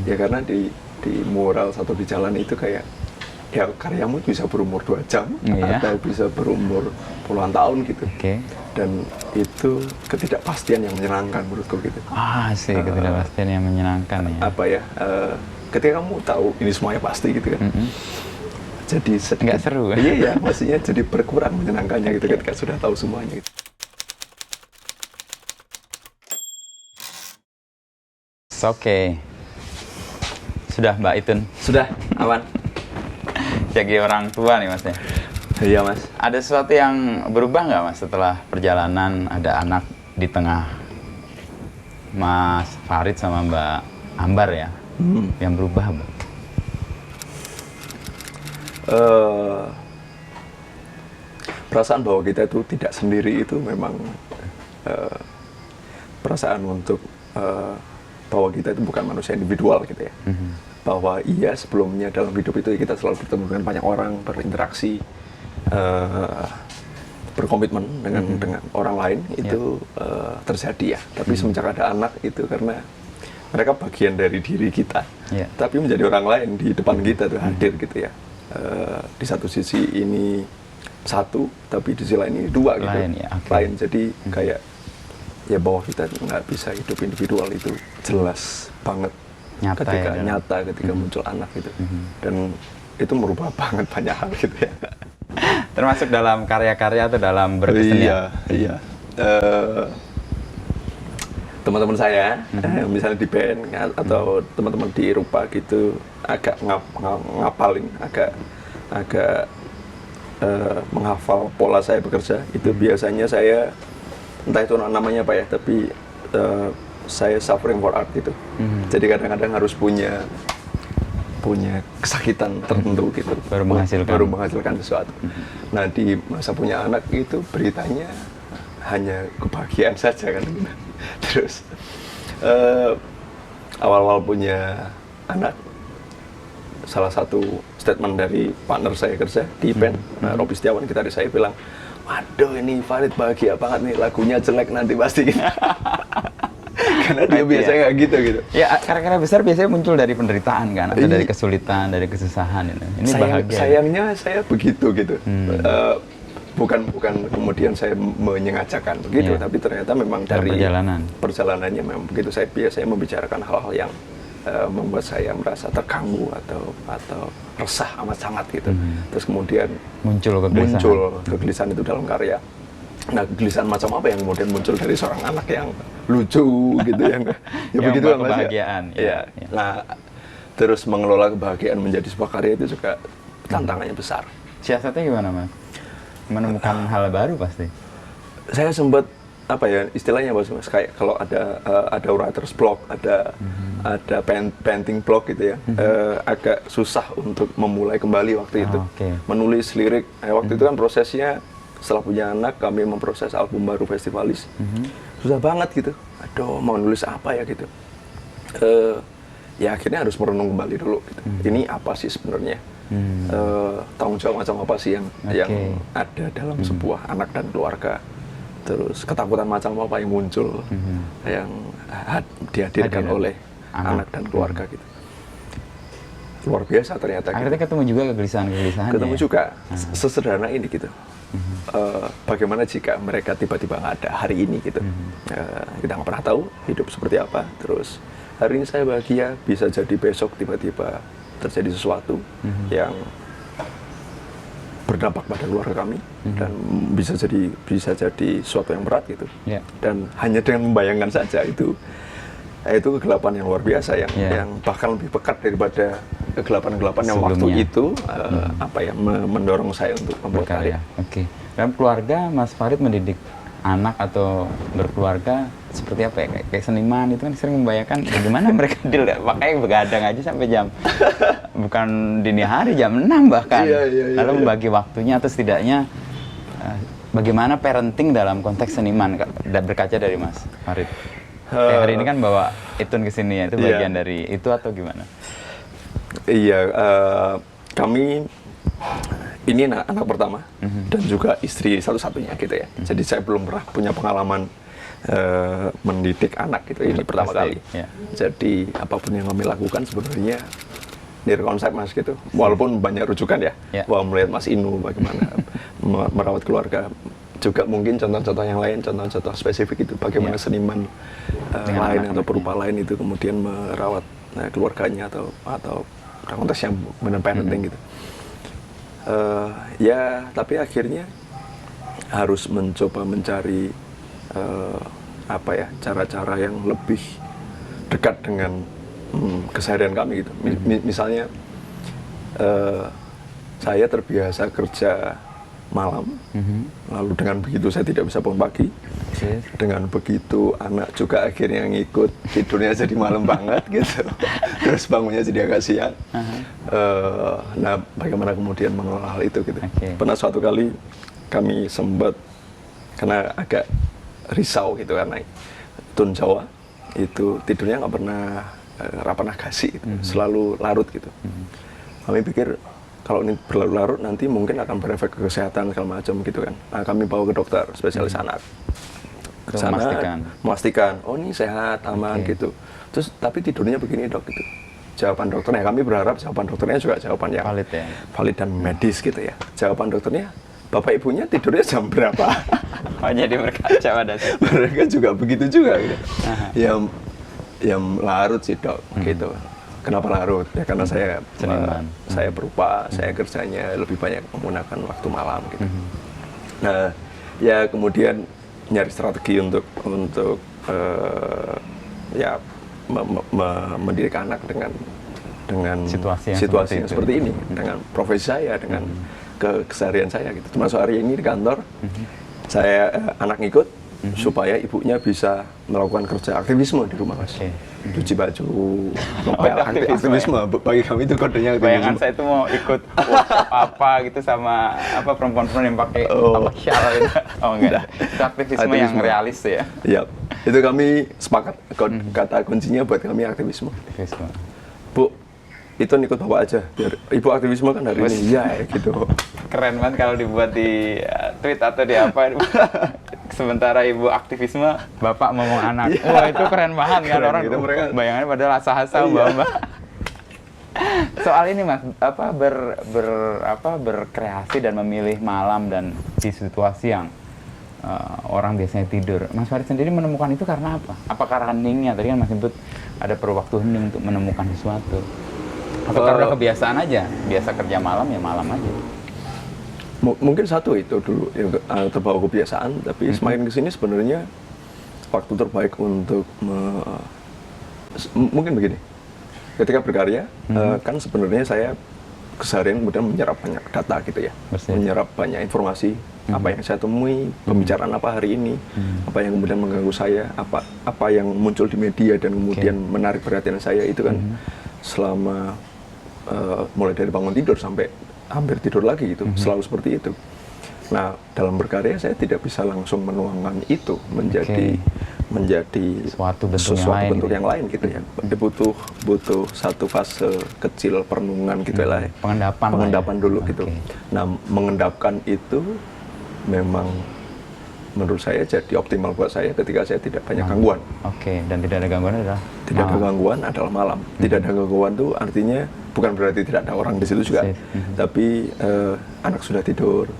Ya karena di mural atau di jalan itu kayak ya karyamu bisa berumur 2 jam atau bisa berumur puluhan tahun gitu. Dan itu ketidakpastian yang menyenangkan menurutku gitu. Sih ketidakpastian yang menyenangkan ya. Apa ya? Ketika kamu tahu ini semuanya pasti gitu kan. Jadi sedikit nggak seru kan? Iya, maksudnya jadi berkurang menyenangkannya gitu ketika sudah tahu semuanya gitu. Oke. Sudah Mbak Itun? Sudah, aman. Jadi orang tua nih Mas ya? Iya Mas. Ada sesuatu yang berubah nggak Mas setelah perjalanan ada anak di tengah Mas Farid sama Mbak Ambar ya? Yang berubah Mbak? Perasaan bahwa kita itu tidak sendiri itu memang perasaan untuk bahwa kita itu bukan manusia individual gitu ya. Bahwa iya sebelumnya dalam hidup itu kita selalu bertemu dengan banyak orang, berinteraksi, berkomitmen dengan orang lain itu terjadi ya. Tapi semenjak ada anak itu karena mereka bagian dari diri kita, tapi menjadi orang lain di depan kita tuh hadir gitu ya. Di satu sisi ini satu, tapi di sisi lain ini dua gitu. Lain, jadi kayak ya bahwa kita nggak bisa hidup individual itu jelas banget nyata ketika muncul anak gitu. Dan itu merubah banget banyak hal gitu ya. Termasuk dalam karya-karya atau dalam berkesenian? Iya. Teman-teman saya, misalnya di band atau teman-teman di Rupa gitu, agak ngapalin, agak menghafal pola saya bekerja. Itu biasanya saya, entah itu namanya apa ya, tapi saya suffering for art gitu. Jadi kadang-kadang harus punya kesakitan tertentu gitu baru menghasilkan sesuatu. Nah di masa punya anak itu beritanya hanya kebahagiaan saja kan. Terus awal-awal punya anak, salah satu statement dari partner saya kerja di band, Robi Setiawan, gitaris saya bilang, waduh ini Farid bahagia banget nih, lagunya jelek nanti pasti. Karena dia biasanya nggak gitu. Ya karya-karya besar biasanya muncul dari penderitaan kan, atau dari kesulitan, dari kesusahan. Ini bahagia. Sayangnya saya begitu gitu. Bukan kemudian saya menyengajakan begitu, tapi ternyata memang dari perjalanannya memang begitu. Saya biasanya membicarakan hal-hal yang membuat saya merasa terganggu atau resah amat sangat gitu. Terus kemudian muncul kegelisahan itu dalam karya. Nah, kegelisahan macam apa yang kemudian muncul dari seorang anak yang lucu gitu ya begitu kan Mas kebahagiaan. Ya. Nah, terus mengelola kebahagiaan menjadi sebuah karya itu juga tantangannya besar. Siasatnya gimana Mas? Menemukan hal baru pasti. Saya sempat istilahnya Mas, kayak kalau ada writer's block, ada painting block gitu ya, agak susah untuk memulai kembali waktu itu. Menulis lirik, waktu itu kan prosesnya setelah punya anak kami memproses album baru Festivalis, susah banget gitu. Aduh mau nulis apa ya gitu. Ya akhirnya harus merenung kembali dulu gitu. Ini apa sih sebenarnya? Tanggung jawab macam apa sih yang ada dalam sebuah anak dan keluarga? Terus ketakutan macam apa yang muncul yang dihadirkan oleh anak dan keluarga gitu. Luar biasa ternyata. Akhirnya ketemu juga kegelisahan-kegelisahan. Ketemu juga sesederhana ini gitu. Bagaimana jika mereka tiba-tiba nggak ada hari ini gitu. Kita nggak pernah tahu hidup seperti apa. Terus hari ini saya bahagia, bisa jadi besok tiba-tiba terjadi sesuatu yang berdampak pada keluarga kami dan bisa jadi sesuatu yang berat gitu. Dan hanya dengan membayangkan saja itu kegelapan yang luar biasa yang bahkan lebih pekat daripada kegelapan-kegelapan yang waktu itu mendorong saya untuk membuat karya. Dalam keluarga Mas Farid mendidik anak atau berkeluarga seperti apa ya? Kayak seniman itu kan sering membayangkan bagaimana mereka deal ya, makanya begadang aja sampai jam bukan dini hari, jam 6 bahkan. Lalu membagi waktunya atau setidaknya bagaimana parenting dalam konteks seniman berkaca dari Mas Farid. Hari ini kan bawa Itun ke sini ya, itu bagian dari itu atau gimana? Kami ini anak pertama dan juga istri satu-satunya gitu ya. Jadi saya belum pernah punya pengalaman mendidik anak gitu ini pertama kali. Ya. Jadi apapun yang kami lakukan sebenarnya dari konsep Mas gitu. Walaupun banyak rujukan ya, bahwa melihat Mas Inu bagaimana merawat keluarga. Juga mungkin contoh-contoh yang lain, contoh-contoh spesifik itu bagaimana seniman lain atau perupa lain itu kemudian merawat keluarganya atau konteks yang benar parenting gitu. Ya, tapi akhirnya harus mencoba mencari apa ya, cara-cara yang lebih dekat dengan keseharian kami gitu. Misalnya saya terbiasa kerja malam, lalu dengan begitu saya tidak bisa bangun pagi. Dengan begitu anak juga akhirnya ngikut, tidurnya jadi malam banget gitu. Terus bangunnya jadi agak siang. Nah, bagaimana kemudian mengelola hal itu gitu. Pernah suatu kali kami sempat, karena agak risau gitu karena Tun Jawa itu tidurnya nggak pernah kasih gitu. Selalu larut gitu. Kami pikir kalau ini berlarut-larut nanti mungkin akan berefek ke kesehatan segala macam gitu kan. Nah, kami bawa ke dokter spesialis anak. Ke sana memastikan, oh ini sehat, aman gitu. Terus tapi tidurnya begini dok gitu. Jawaban dokternya, kami berharap jawaban dokternya juga jawaban yang valid dan medis gitu ya. Jawaban dokternya, bapak ibunya tidurnya jam berapa? Oh, jadi berkaca pada mereka juga begitu juga gitu. Yang larut sih dok gitu. Kenapa larut? Ya karena saya perupa, saya kerjanya lebih banyak menggunakan waktu malam gitu. Nah, ya kemudian nyari strategi untuk ya mendidik anak dengan situasi yang seperti ini, dengan profesi saya, dengan keseharian saya gitu. Termasuk hari ini di kantor, saya anak ngikut supaya ibunya bisa melakukan kerja aktivisme di rumah Mas. Cuci baju, ngepel, aktivisme. Bagi kami itu kodenya aktivisme. Bayangan saya itu mau ikut apa gitu sama perempuan-perempuan yang pakai syal itu. Oh enggak. Itu aktivisme yang realis ya. Iya. Itu kami sepakat, kata kuncinya buat kami aktivisme. Bu, itu ikut bapak aja, biar ibu aktivisme kan hari ini. Iya gitu. Keren banget kalau dibuat di tweet atau di apa. Sementara ibu aktivisme, bapak ngomong anak. Wah, itu keren banget kan, orang gitu, bayangannya padahal asa-asa mbak-mbak. Soal ini Mas, berkreasi dan memilih malam dan di situasi yang orang biasanya tidur. Mas Farid sendiri menemukan itu karena apa? Apakah heningnya? Tadi kan Mas sebut ada perlu waktu hening untuk menemukan sesuatu. Atau karena kebiasaan aja, biasa kerja malam ya malam aja. Mungkin satu itu dulu yang terbawa kebiasaan, tapi semakin kesini sebenarnya waktu terbaik untuk mungkin begini. Ketika berkarya, kan sebenarnya saya keseharian kemudian menyerap banyak data gitu ya, menyerap banyak informasi, apa yang saya temui, pembicaraan apa hari ini, apa yang kemudian mengganggu saya, apa yang muncul di media dan kemudian menarik perhatian saya itu kan selama mulai dari bangun tidur sampai hampir tidur lagi gitu, selalu seperti itu. Nah, dalam berkarya saya tidak bisa langsung menuangkan itu menjadi suatu bentuk yang lain gitu ya. Butuh satu fase kecil perenungan gitu lah. Pengendapan dulu gitu. Nah, mengendapkan itu memang menurut saya jadi optimal buat saya ketika saya tidak banyak gangguan. Dan tidak ada gangguan adalah tidak ada gangguan adalah malam. Tidak ada gangguan itu artinya bukan berarti tidak ada orang di situ juga, tapi anak sudah tidur,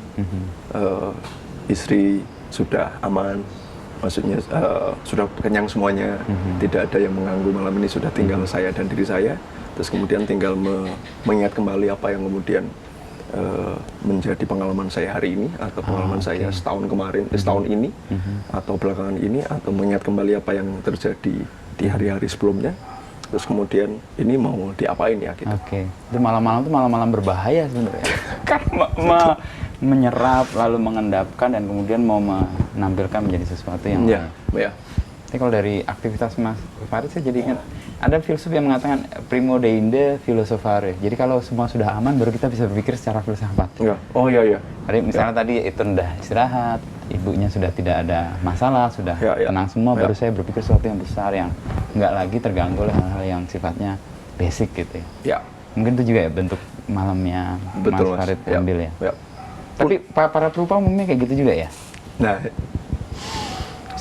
istri sudah aman, maksudnya sudah kenyang semuanya, tidak ada yang mengganggu malam ini, sudah tinggal saya dan diri saya, terus kemudian tinggal mengingat kembali apa yang kemudian menjadi pengalaman saya hari ini atau pengalaman saya setahun kemarin, setahun ini atau belakangan ini, atau mengingat kembali apa yang terjadi di hari-hari sebelumnya. Terus kemudian ini mau diapain ya gitu. Itu malam-malam itu malam-malam berbahaya sebenarnya. Karena menyerap lalu mengendapkan dan kemudian mau menampilkan menjadi sesuatu yang lain. Tapi kalau dari aktivitas Mas Farid saya jadi ingat ada filsuf yang mengatakan primo deinde philosophare. Jadi kalau semua sudah aman baru kita bisa berpikir secara filsafat. Iya. Jadi misalnya tadi itu udah istirahat, ibunya sudah tidak ada masalah, sudah tenang semua, baru saya berpikir sesuatu yang besar yang nggak lagi terganggu oleh hal-hal yang sifatnya basic gitu ya. Mungkin itu juga ya bentuk malamnya Mas Farid ambil ya. Tapi para perupa umumnya kayak gitu juga ya? Nah,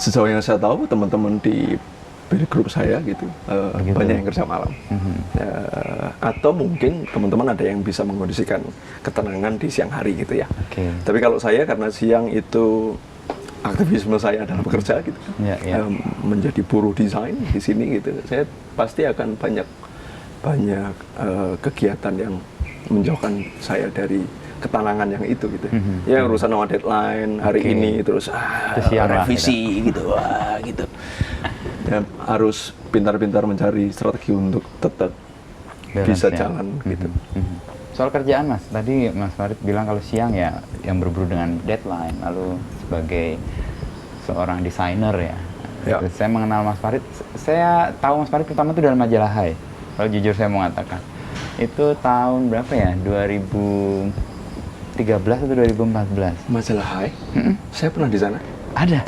sejauh yang saya tahu teman-teman di band group saya gitu, Begitu. banyak yang kerja malam. Atau mungkin teman-teman ada yang bisa mengkondisikan ketenangan di siang hari gitu ya. Oke. Tapi kalau saya karena siang itu aktivisme saya adalah bekerja gitu, menjadi buruh desain di sini gitu, saya pasti akan banyak kegiatan yang menjauhkan saya dari ketenangan yang itu gitu. Ya urusan sama deadline hari ini terus revisi gitu, gitu. Dan harus pintar-pintar mencari strategi untuk tetap bisa jalan gitu. Soal kerjaan Mas, tadi Mas Farid bilang kalau siang ya yang berburu dengan deadline, lalu sebagai seorang desainer ya. Terus saya mengenal Mas Farid, saya tahu Mas Farid pertama itu dalam majalah Hai. Kalau jujur saya mau mengatakan, itu tahun berapa ya? 2013 atau 2014? Majalah Hai? Saya pernah di sana. Ada.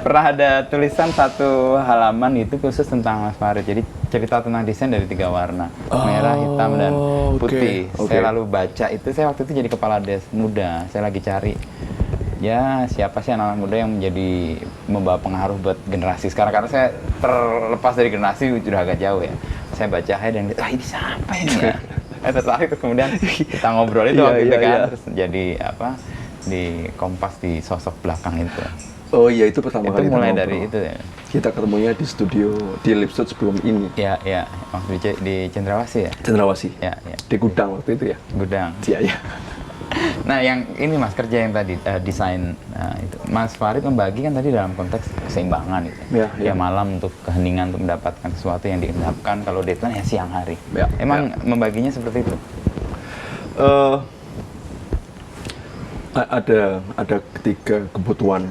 Pernah ada tulisan satu halaman itu khusus tentang Mas Farid. Jadi cerita tentang desain dari 3 warna, merah, hitam, dan putih. Saya lalu baca itu, saya waktu itu jadi kepala des muda. Saya lagi cari, ya siapa sih anak muda yang menjadi membawa pengaruh buat generasi sekarang. Karena saya terlepas dari generasi sudah agak jauh ya. Saya baca Hai dan ini siapa ini ya? Tertarik terus kemudian kita ngobrol itu waktu itu kan. Terus jadi apa? Di Kompas di sosok belakang itu. Oh iya, itu pertama kali. Itu mulai dari itu ya. Kita ketemunya di studio di Lipstud sebelum ini. Iya, iya. Waktu di Cendrawasih ya? Cendrawasih. Ya, ya. Di gudang waktu itu ya? Gudang. Iya, iya. Nah, yang ini Mas, kerja yang tadi, desain itu. Mas Farid membagi kan tadi dalam konteks keseimbangan gitu. Ya, malam untuk keheningan, untuk mendapatkan sesuatu yang diendapkan. Kalau deadline ya siang hari. Ya, Emang membaginya seperti itu? Ada ketiga kebutuhan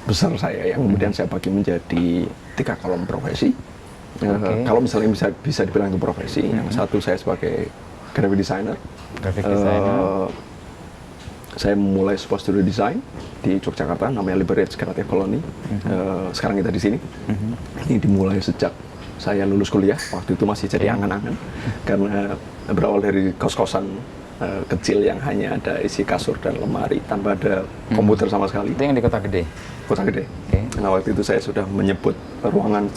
besar saya yang kemudian saya bagi menjadi 3 kolom profesi. Kalau misalnya bisa dibilang itu profesi, yang satu saya sebagai graphic designer. Saya memulai sebuah studio desain di Yogyakarta, namanya Liberate Creative Colony. Sekarang kita di sini. Ini dimulai sejak saya lulus kuliah. Waktu itu masih jadi angan-angan karena berawal dari kos-kosan kecil yang hanya ada isi kasur dan lemari tanpa ada komputer sama sekali. Itu yang di Kota Gede? Kota Gede. Nah, waktu itu saya sudah menyebut ruangan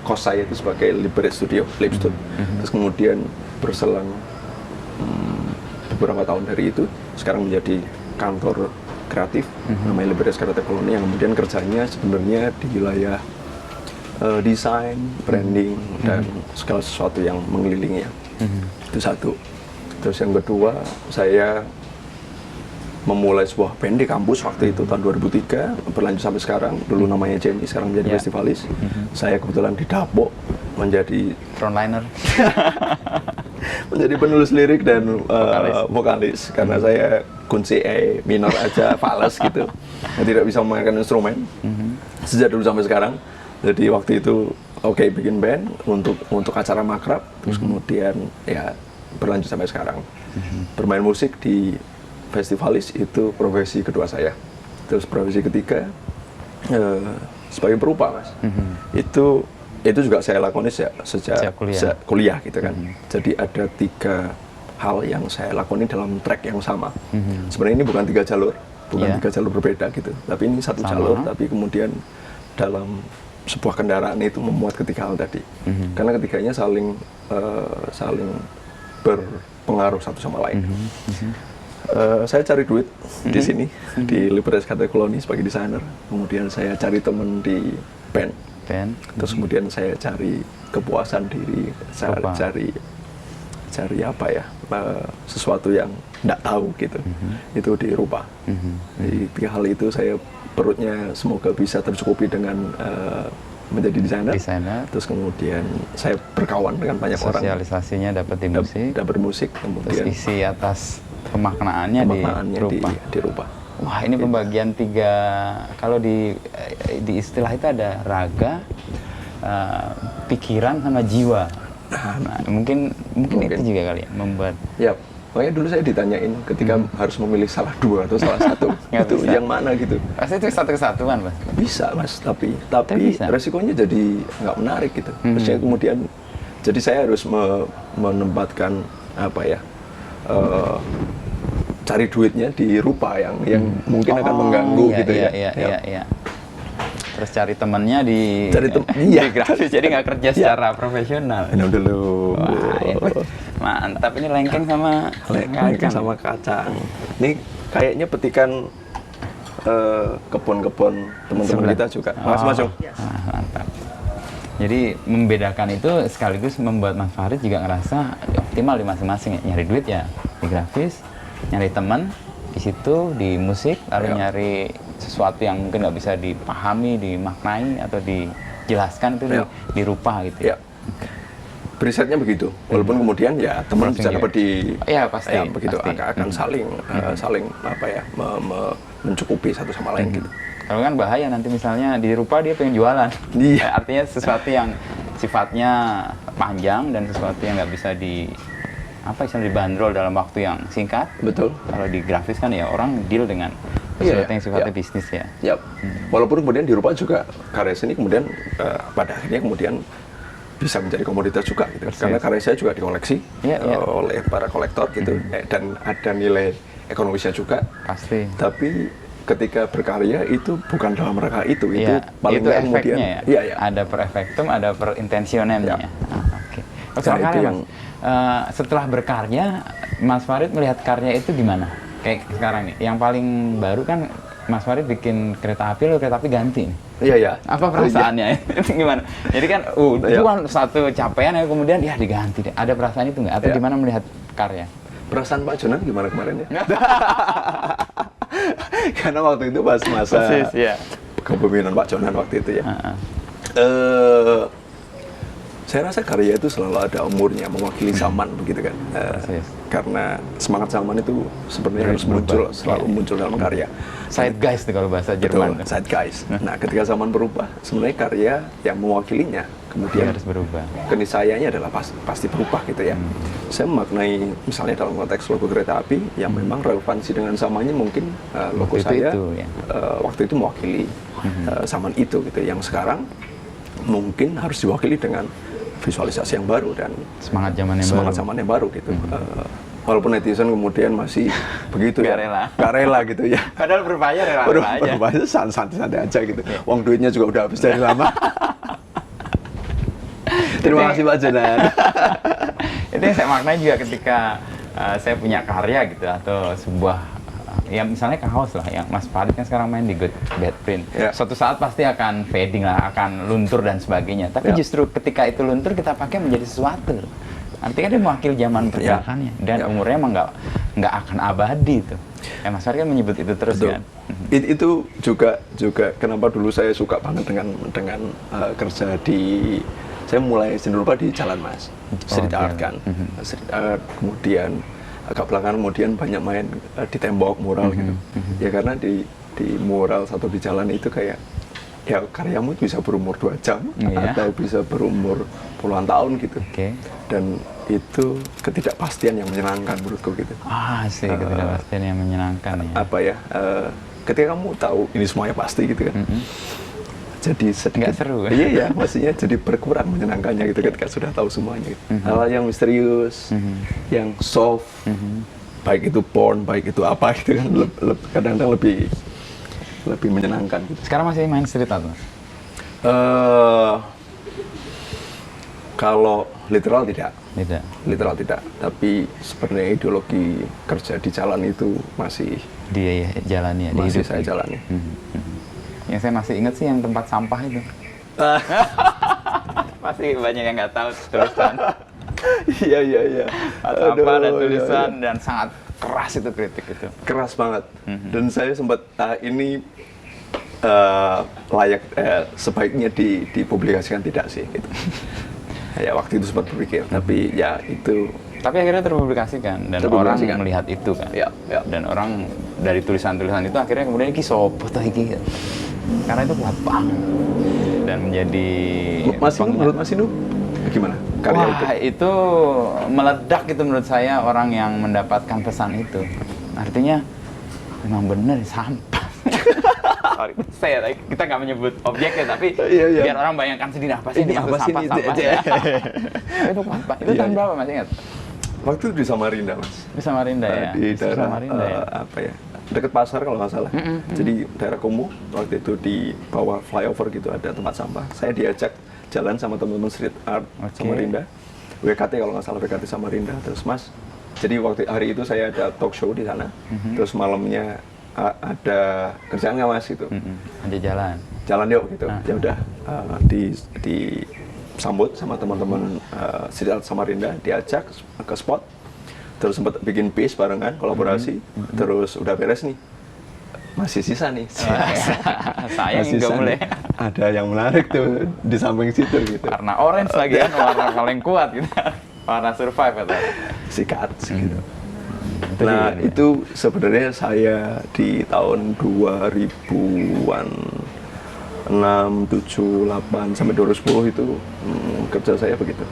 kos saya itu sebagai Liberate Studio, Lipstud. Terus kemudian berselang beberapa tahun dari itu, sekarang menjadi kantor kreatif, namanya Liberate Creative Colony, yang kemudian kerjanya sebenarnya di wilayah desain, branding, dan segala sesuatu yang mengelilingi ya. Itu satu. Terus yang kedua, saya memulai sebuah band di kampus waktu itu tahun 2003, berlanjut sampai sekarang. Dulu namanya Jenny, sekarang menjadi festivalis. Saya kebetulan didapuk menjadi frontliner, menjadi penulis lirik dan vokalis karena saya kunci E minor aja fales gitu, tidak bisa memainkan instrumen sejak dulu sampai sekarang. Jadi waktu itu bikin band untuk acara makrab, terus kemudian ya berlanjut sampai sekarang. Bermain musik di festivalis itu profesi kedua saya. Terus profesi ketiga sebagai perupa, Mas. Itu juga saya lakoni sejak kuliah gitu kan. Jadi ada 3 hal yang saya lakoni dalam track yang sama. Sebenarnya ini bukan 3 jalur, bukan 3 jalur berbeda gitu. Tapi ini satu jalur, tapi kemudian dalam sebuah kendaraan itu memuat ketiga hal tadi. Karena ketiganya saling berpengaruh satu sama lain. Saya cari duit di sini, di Liberate Creative Colony sebagai desainer. Kemudian saya cari teman di band. Terus kemudian saya cari kepuasan diri, cari apa ya, sesuatu yang tidak tahu gitu. Itu di Rupa. Di 3 hal itu saya perutnya semoga bisa tercukupi dengan menjadi desainer. Terus kemudian saya berkawan dengan banyak orang. Sosialisasinya dapat di musik. Dapat musik. Kemudian terus isi atas pemaknaannya di Rupa. Wah, ini pembagian 3. Kalau di istilah itu ada raga, pikiran sama jiwa. Nah, mungkin itu juga kali ya membuat. Ya, makanya dulu saya ditanyain ketika harus memilih salah 2 atau salah 1 itu bisa. Yang mana gitu. Pasti itu satu kesatuan, Mas. Bisa, Mas, tapi resikonya jadi nggak menarik gitu. Maksudnya kemudian jadi saya harus menempatkan apa ya, cari duitnya di Rupa yang mungkin akan mengganggu gitu ya. Iya. Terus cari temennya di iya. di grafis, jadi nggak kerja secara profesional. Minum dulu. Wah, mantap ini lengkeng sama Lengkeng sama kacang. Ini kayaknya petikan kebun-kebun teman-teman kita juga. Makasih Mas Yung. Mantap. Jadi membedakan itu sekaligus membuat Mas Farid juga ngerasa optimal di masing-masing. Nyari duit ya di grafis, nyari teman di situ, di musik, lalu nyari sesuatu yang mungkin nggak bisa dipahami, dimaknai atau dijelaskan itu di rupa gitu ya. Risetnya begitu, walaupun kemudian ya teman bisa dapat di pasti, begitu pasti. akan saling apa ya mencukupi satu sama lain gitu. Kalau kan bahaya nanti misalnya di rupa dia pengen jualan, artinya sesuatu yang sifatnya panjang dan sesuatu yang nggak bisa dibanderol dalam waktu yang singkat. Betul. Kalau di grafis kan ya orang deal dengan sesuatu yang sifatnya bisnis ya. Walaupun kemudian di rupa juga karya seni kemudian pada akhirnya kemudian bisa menjadi komoditas juga gitu. Karena karya saya juga dikoleksi oleh para kolektor gitu dan ada nilai ekonomisnya juga. Pasti. Tapi ketika berkarya itu bukan dalam rangka itu paling itu kemudian ada per efektum, ada per intentionemnya. Oke. Sekarang setelah berkarya, Mas Farid melihat karya itu gimana? Kayak sekarang nih, yang paling baru kan Mas Farid bikin kereta api, lalu kereta api ganti nih. Iya. Apa perasaannya? Itu gimana? Jadi kan, itu kan satu capaian yang kemudian diganti deh. Ada perasaan itu nggak? Atau gimana melihat karya? Perasaan Pak Jonan gimana kemarin ya? Karena waktu itu pas masa kepemimpinan Pak Jonan waktu itu ya. Saya rasa karya itu selalu ada umurnya, mewakili zaman begitu kan. Karena semangat zaman itu sebenarnya harus selalu muncul dalam karya. Zeitgeist kalau bahasa Jerman. Betul, zeitgeist. Nah, ketika zaman berubah, sebenarnya karya yang mewakilinya kemudian harus berubah. Keniscayaannya adalah pasti berubah gitu ya. Saya memaknai misalnya dalam konteks logo kereta api yang memang relevansi dengan zamannya mungkin logo saya waktu itu mewakili zaman itu gitu. Yang sekarang mungkin harus diwakili dengan visualisasi yang baru dan semangat zaman yang baru gitu. Walaupun netizen kemudian masih begitu gak rela gitu ya. Padahal berbayar aja. Berbayar santai-santai aja gitu. Uang duitnya juga udah habis dari lama. Terima kasih Pak Jonan. Itu yang saya maknai juga ketika saya punya karya gitu atau sebuah ya misalnya kaos lah yang Mas Farid kan sekarang main di Good Bad Print. Suatu saat pasti akan fading lah, akan luntur dan sebagainya. Tapi justru ketika itu luntur kita pakai menjadi sesuatu. Artinya dia mewakili zaman pergerakannya dan umurnya emang nggak akan abadi itu. Mas Farid kan menyebut itu terus. Betul. Kan. Itu juga kenapa dulu saya suka banget dengan kerja di saya mulai seni rupa di Jalan Mas, street art kan, street art, kemudian agak belakangan kemudian banyak main di tembok mural gitu. Ya karena di mural satu di jalan itu kayak ya karyamu bisa berumur 2 jam atau bisa berumur puluhan tahun gitu. Dan itu ketidakpastian yang menyenangkan menurutku gitu. Ketidakpastian yang menyenangkan ya. Apa ya? Ketika kamu tahu ini semuanya pasti gitu kan. Jadi sedikit nggak seru. Iya, maksudnya jadi berkurang menyenangkannya gitu ketika sudah tahu semuanya gitu. Hal yang misterius, yang soft, baik itu porn, baik itu apa gitu kan kadang-kadang lebih menyenangkan gitu. Sekarang masih main street art, Mas? Kalau literal tidak. Literal tidak. Tapi sebenarnya ideologi kerja di jalan itu masih dia jalani ya, masih saya jalani. Yang saya masih ingat sih yang tempat sampah itu. Pasti banyak yang nggak tahu tulisan. Iya. Apa ada tulisan dan sangat keras itu kritik itu. Keras banget. Dan saya sempat ini layak sebaiknya dipublikasikan tidak sih gitu. Ya waktu itu sempat berpikir, tapi ya itu. Tapi akhirnya terpublikasikan dan orang melihat itu kan. Ya. Dan orang dari tulisan-tulisan itu akhirnya kemudian iki sopo ta iki. Karena itu kuat banget dan menjadi. Menurut Mas Inu gimana karya itu meledak itu menurut saya orang yang mendapatkan pesan itu. Artinya memang benar sampah. Sorry, kita nggak menyebut objeknya tapi biar orang bayangkan sendiri apa sih ini maksud sampah-sampah. Itu apa? Itu tahun berapa Mas ingat? Waktu itu di Samarinda Mas. Di Samarinda ya. Di daerah Samarinda, apa ya? deket pasar kalau nggak salah. Jadi daerah Kumuh waktu itu di bawah flyover gitu ada tempat sampah. Saya diajak jalan sama teman-teman street art Samarinda, WKT kalau nggak salah, WKT Samarinda. Terus Mas, jadi waktu hari itu saya ada talk show di sana. Terus malamnya ada kerjaan nggak Mas gitu? Ada Jalan yuk gitu. Ya udah disambut sama teman-teman street art Samarinda, diajak ke spot. Terus sempat bikin piece barengan, kolaborasi. Terus udah beres nih. Masih sisa nih. Sayang nggak boleh. Ada yang menarik tuh di samping situ gitu. Warna orange lagi kan, warna paling kuat gitu. Warna survive atau Sikat gitu. Nah, itu sebenarnya saya di tahun 2000-an 6, 7, 8 sampai 2010 itu kerja saya begitu.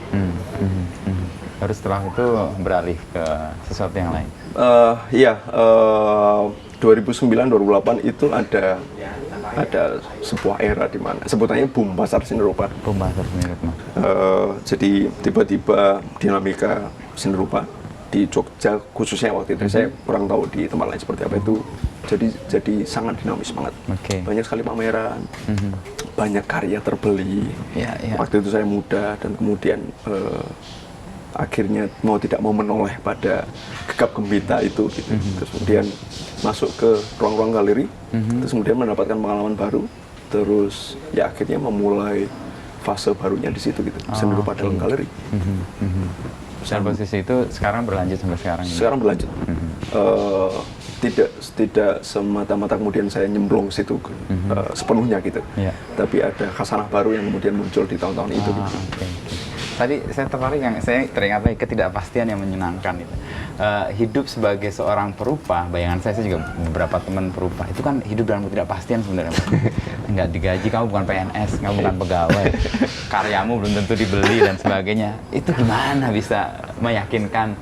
Baru setelah itu beralih ke sesuatu yang lain. 2009-2008 itu ada sebuah era di mana sebutannya boom pasar seni rupa. Boom pasar seni rupa. Jadi tiba-tiba dinamika seni rupa di Jogja khususnya waktu itu, saya kurang tahu di tempat lain seperti apa itu. Jadi sangat dinamis banget. Banyak sekali pameran, banyak karya terbeli. Waktu itu saya muda dan kemudian akhirnya mau tidak mau menoleh pada gegap gempita itu gitu. Terus kemudian masuk ke ruang-ruang galeri, terus kemudian mendapatkan pengalaman baru, terus ya akhirnya memulai fase barunya di situ gitu, seni rupa dalam galeri. Dan posisi itu sekarang berlanjut sampai sekarang? Sekarang berlanjut. Tidak semata-mata kemudian saya nyemplung situ sepenuhnya gitu, tapi ada khasanah baru yang kemudian muncul di tahun-tahun itu. Tadi saya tertarik, saya teringat lagi ketidakpastian yang menyenangkan itu. Hidup sebagai seorang perupa, bayangan saya juga beberapa teman perupa, itu kan hidup dalam ketidakpastian sebenarnya. Nggak digaji, kamu bukan PNS, kamu bukan pegawai, karyamu belum tentu dibeli dan sebagainya. Itu gimana bisa meyakinkan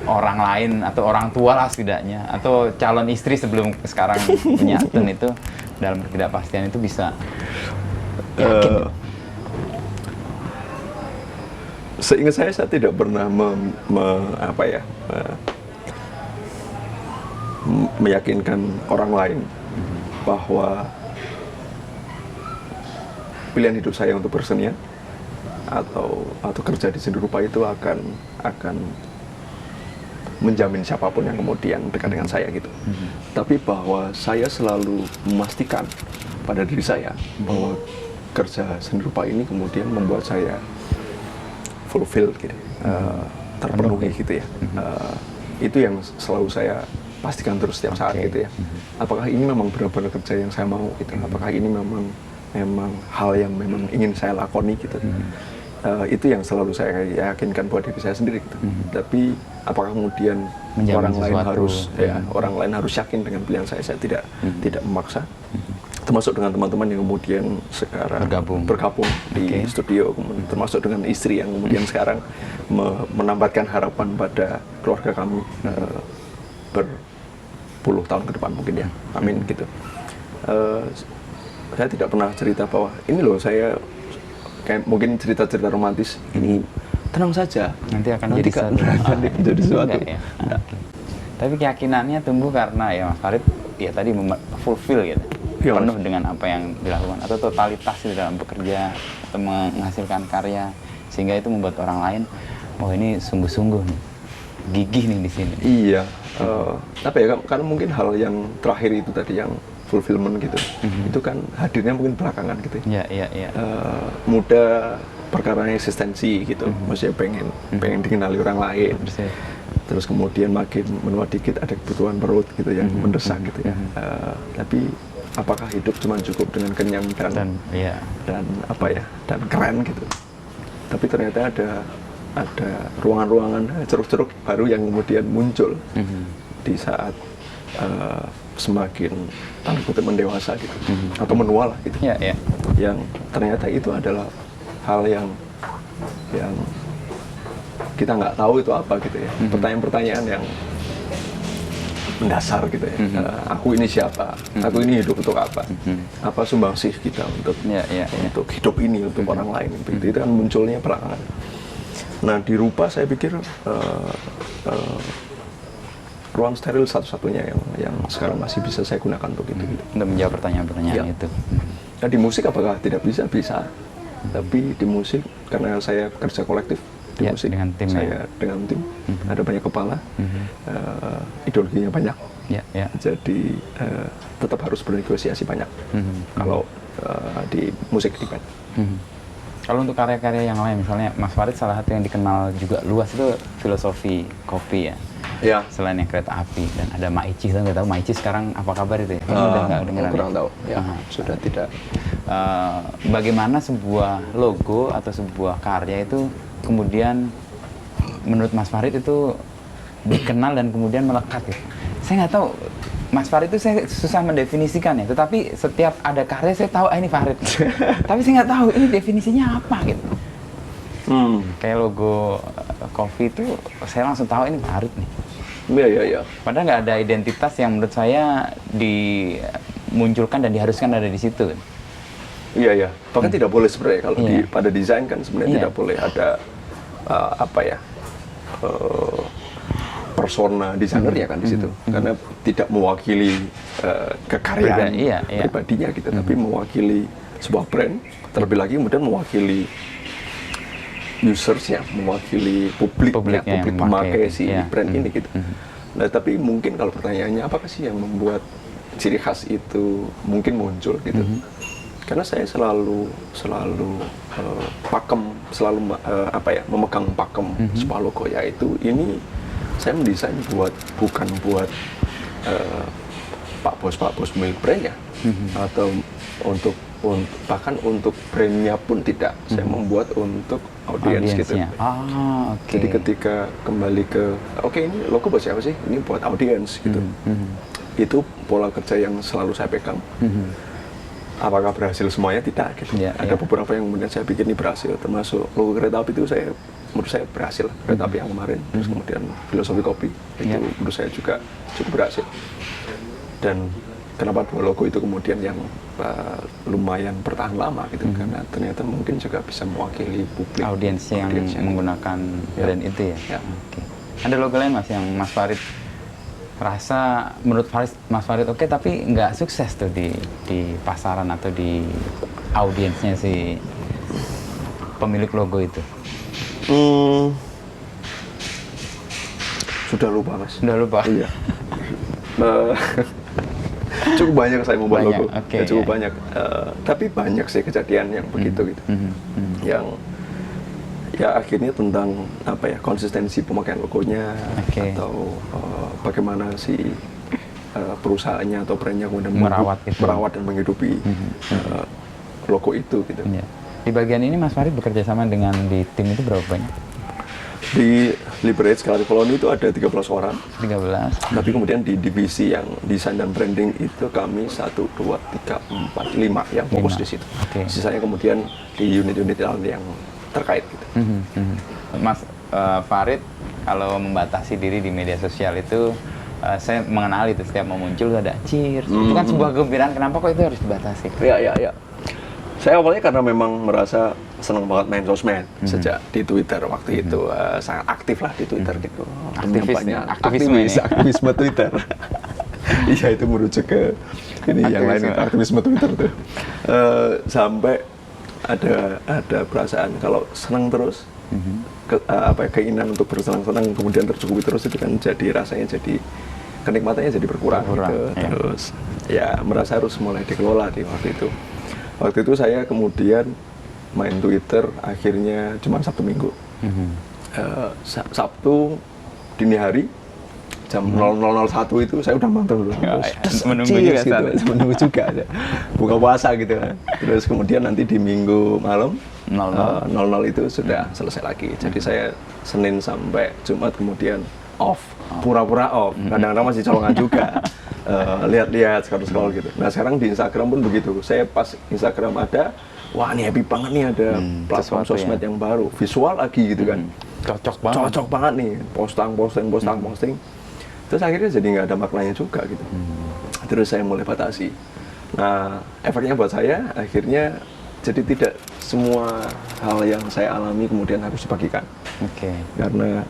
orang lain atau orang tua lah setidaknya, atau calon istri sebelum sekarang menyatun itu dalam ketidakpastian itu bisa yakin? Seingat saya tidak pernah meyakinkan orang lain bahwa pilihan hidup saya untuk bersenian atau kerja di seni rupa itu akan menjamin siapapun yang kemudian dekat dengan saya gitu. Tapi bahwa saya selalu memastikan pada diri saya bahwa kerja seni rupa ini kemudian membuat saya fulfill gitu, terpenuhi gitu ya. Itu yang selalu saya pastikan terus setiap saat gitu ya. Apakah ini memang benar-benar kerja yang saya mau gitu? Apakah ini memang hal yang memang ingin saya lakoni gitu? Itu yang selalu saya yakinkan buat diri saya sendiri gitu. Tapi apakah kemudian orang lain harus yakin dengan pilihan saya tidak memaksa. Termasuk dengan teman-teman yang kemudian sekarang bergabung di studio, termasuk dengan istri yang kemudian sekarang menambahkan harapan pada keluarga kami berpuluh tahun ke depan mungkin ya, amin gitu. Saya tidak pernah cerita bahwa ini loh saya kayak mungkin cerita-cerita romantis ini tenang saja nanti akan jadi sesuatu. Tapi keyakinannya tumbuh karena ya Mas Farid ya tadi fulfill gitu, penuh dengan apa yang dilakukan, atau totalitas di dalam bekerja atau menghasilkan karya sehingga itu membuat orang lain, oh ini sungguh-sungguh nih, gigih nih di sini. Iya, karena mungkin hal yang terakhir itu tadi yang fulfillment gitu, itu kan hadirnya mungkin belakangan gitu. Iya. Muda perkara eksistensi gitu, maksudnya pengen dikenali orang lain. Terus kemudian makin menua dikit ada kebutuhan perut gitu yang mendesak gitu ya. Tapi apakah hidup cuma cukup dengan kenyang dan keren gitu? Tapi ternyata ada ruangan-ruangan ceruk-ceruk baru yang kemudian muncul di saat semakin tanda kutip mendewasa gitu, atau menua lah gitu. Yang ternyata itu adalah hal yang kita nggak tahu itu apa gitu ya. Pertanyaan-pertanyaan yang mendasar gitu ya. Aku ini siapa? Aku ini hidup untuk apa? Apa sumbangsih kita untuk hidup ini, untuk orang lain? Itu kan munculnya belakangan. Nah di rupa saya pikir ruang steril satu-satunya yang sekarang masih bisa saya gunakan untuk itu. Gitu. Untuk menjawab pertanyaan-pertanyaan Ya. itu. Nah, di musik apakah tidak bisa? Bisa. Tapi di musik karena saya kerja kolektif di Ya, musik, dengan tim, saya dengan tim, ada banyak kepala, ideologinya banyak. Ya, ya. Jadi tetap harus bernegosiasi banyak. Kalau di musik di band. Kalau untuk karya-karya yang lain, misalnya Mas Farid salah satu yang dikenal juga luas itu filosofi kopi ya. Ya. Selain yang kereta api dan ada Maici, saya nggak tahu Maici sekarang apa kabar itu ya? Udah nggak dengeran kurang ya? tahu. Ya, sudah tidak. Bagaimana sebuah logo atau sebuah karya itu kemudian menurut Mas Farid itu dikenal dan kemudian melekat gitu. Saya nggak tahu, Mas Farid itu saya susah mendefinisikan ya, tetapi setiap ada karya saya tahu ini Farid. Tapi saya nggak tahu ini definisinya apa gitu. Kayak logo kopi itu saya langsung tahu ini Farid nih. Iya. Padahal nggak ada identitas yang menurut saya dimunculkan dan diharuskan ada di situ. Iya. Bahkan tidak boleh sebenarnya kalau pada desain kan sebenarnya tidak boleh ada persona desainer ya kan di situ, karena tidak mewakili kekaryaan pribadinya gitu, tapi mewakili sebuah brand, terlebih lagi kemudian mewakili usersnya, mewakili publik pemakai si brand ini gitu. Nah, tapi mungkin kalau pertanyaannya apakah sih yang membuat ciri khas itu mungkin muncul gitu? Karena saya selalu pakem, selalu memegang pakem sebuah logo, yaitu ini saya mendesain bukan buat pak bos milik brandnya, atau bahkan untuk brandnya pun tidak. Saya membuat untuk audiens gitu. Jadi ketika kembali ke ini logo buat siapa sih? Ini buat audiens gitu. Itu pola kerja yang selalu saya pegang. Apakah berhasil semuanya? Tidak gitu. Ada beberapa yang kemudian saya bikin ini berhasil, termasuk logo kereta api itu menurut saya berhasil, kereta api yang kemarin. Terus kemudian filosofi kopi itu menurut saya juga cukup berhasil. Dan kenapa dua logo itu kemudian yang lumayan bertahan lama gitu, karena ternyata mungkin juga bisa mewakili publik, audiens yang menggunakan brand itu ya. Okay. Ada logo lain Mas yang Mas Farid rasa menurut Mas Farid oke, tapi nggak sukses tuh di pasaran atau di audiensnya si pemilik logo itu? Sudah lupa Mas. Sudah lupa? Iya. Cukup banyak saya membuat logo, cukup banyak. Tapi banyak sih kejadian yang begitu gitu, yang ya akhirnya tentang konsistensi pemakaian logonya, atau bagaimana si perusahaannya atau brandnya kemudian merawat dan menghidupi logo itu gitu. Di bagian ini Mas Farid bekerja sama dengan di tim itu berapa banyak? Di Liberate Creative Colony itu ada 13 orang. 13. Tapi kemudian di divisi yang desain dan branding itu kami 1, 2, 3, 4, 5 yang fokus di situ. Sisanya kemudian di unit-unit yang terkait gitu. Mas Farid kalau membatasi diri di media sosial itu saya mengenali itu setiap mau muncul ada cheers. Itu kan sebuah kegembiraan, kenapa kok itu harus dibatasi? Iya. Saya awalnya karena memang merasa senang banget main sosmed sejak di Twitter waktu itu, sangat aktif lah di Twitter gitu. Aktivisme Twitter. Iya, itu merujuk ke ini yang lain, aktivisme Twitter tuh. Sampai ada perasaan kalau senang terus, keinginan untuk bersenang-senang kemudian tercukupi terus, itu kan jadi rasanya jadi kenikmatannya jadi berkurang gitu. Terus ya merasa harus mulai dikelola di waktu itu. Waktu itu saya kemudian main Twitter akhirnya cuma Sabtu Minggu. Sabtu dini hari jam 00.01 itu saya udah mantap dulu. Menunggu juga ada. Buka puasa gitu kan. Terus kemudian nanti di Minggu malam 00 itu sudah selesai lagi. Jadi saya Senin sampai Jumat kemudian off, pura-pura off. Kadang-kadang masih colongan juga. Lihat-lihat, scroll gitu. Nah sekarang di Instagram pun begitu. Saya pas Instagram ada, wah ini happy banget nih ada platform sosmed yang baru, visual lagi gitu kan. Cocok banget nih, posting. Terus akhirnya jadi nggak ada maknanya juga gitu. Terus saya mulai batasi. Nah efeknya buat saya akhirnya jadi tidak semua hal yang saya alami kemudian harus dibagikan. Karena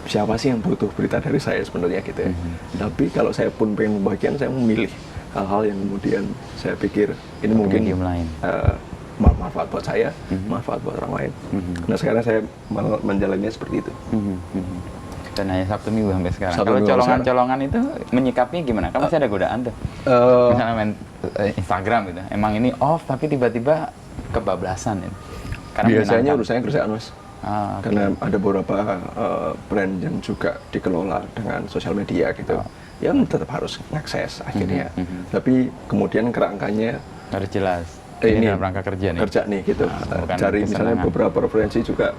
siapa sih yang butuh berita dari saya sebenarnya gitu ya. Tapi kalau saya pun pengen membagikan, saya memilih hal-hal yang kemudian saya pikir ini mungkin medium lain. manfaat buat saya, manfaat buat orang lain. Nah sekarang saya menjalannya seperti itu. Dan hanya Sabtu Minggu sampai sekarang. Sabtu Kalau Minggu colongan-colongan itu menyikapinya gimana? Kan masih ada godaan tuh. Misalnya main Instagram gitu. Emang ini off tapi tiba-tiba kebablasan ya. Karena biasanya menyenangkan. urusannya kerjaan mas. Oke. Karena ada beberapa brand yang juga dikelola dengan sosial media gitu. Ya tetap harus ngakses akhirnya. Tapi kemudian kerangkanya Harus jelas. ini dalam rangka kerja nih. Kerja nih gitu. Bukan Cari misalnya kesenangan. beberapa referensi juga.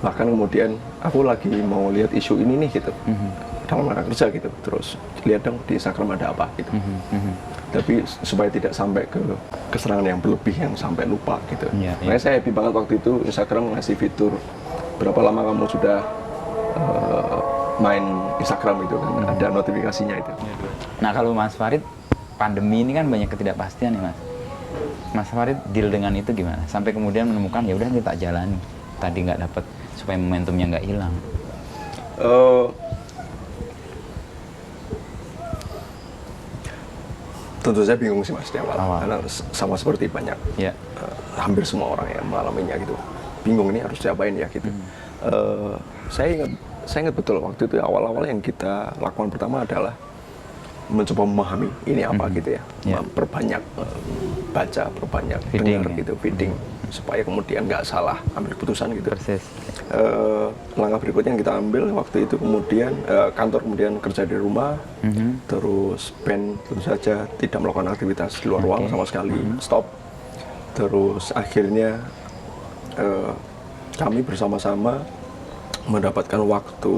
Bahkan kemudian aku lagi mau lihat isu ini nih gitu. Dalam rangka kerja gitu. Terus lihat dong di Instagram ada apa gitu. Tapi supaya tidak sampai ke kesenangan yang berlebih yang sampai lupa gitu. Iya, Makanya saya happy banget waktu itu Instagram ngasih fitur berapa lama kamu sudah main Instagram itu kan ada notifikasinya itu. Nah kalau Mas Farid, pandemi ini kan banyak ketidakpastian nih Mas. Mas Farid deal dengan itu gimana? Sampai kemudian menemukan ya udah kita jalani. Tadi nggak dapat supaya momentumnya nggak hilang. Tentu saya bingung sih mas di awal. Karena sama seperti banyak Ya. hampir semua orang yang mengalaminya gitu. Bingung ini harus diapain ya gitu. Saya ingat betul waktu itu awal-awal yang kita lakukan pertama adalah mencoba memahami ini apa gitu ya. Perbanyak baca, perbanyak Feeding, dengar ya. gitu, feeding supaya kemudian nggak salah ambil keputusan gitu. Persis. Langkah berikutnya yang kita ambil waktu itu kemudian kantor kemudian kerja di rumah, terus band tentu saja tidak melakukan aktivitas di luar ruang sama sekali, stop. Terus akhirnya kami bersama-sama mendapatkan waktu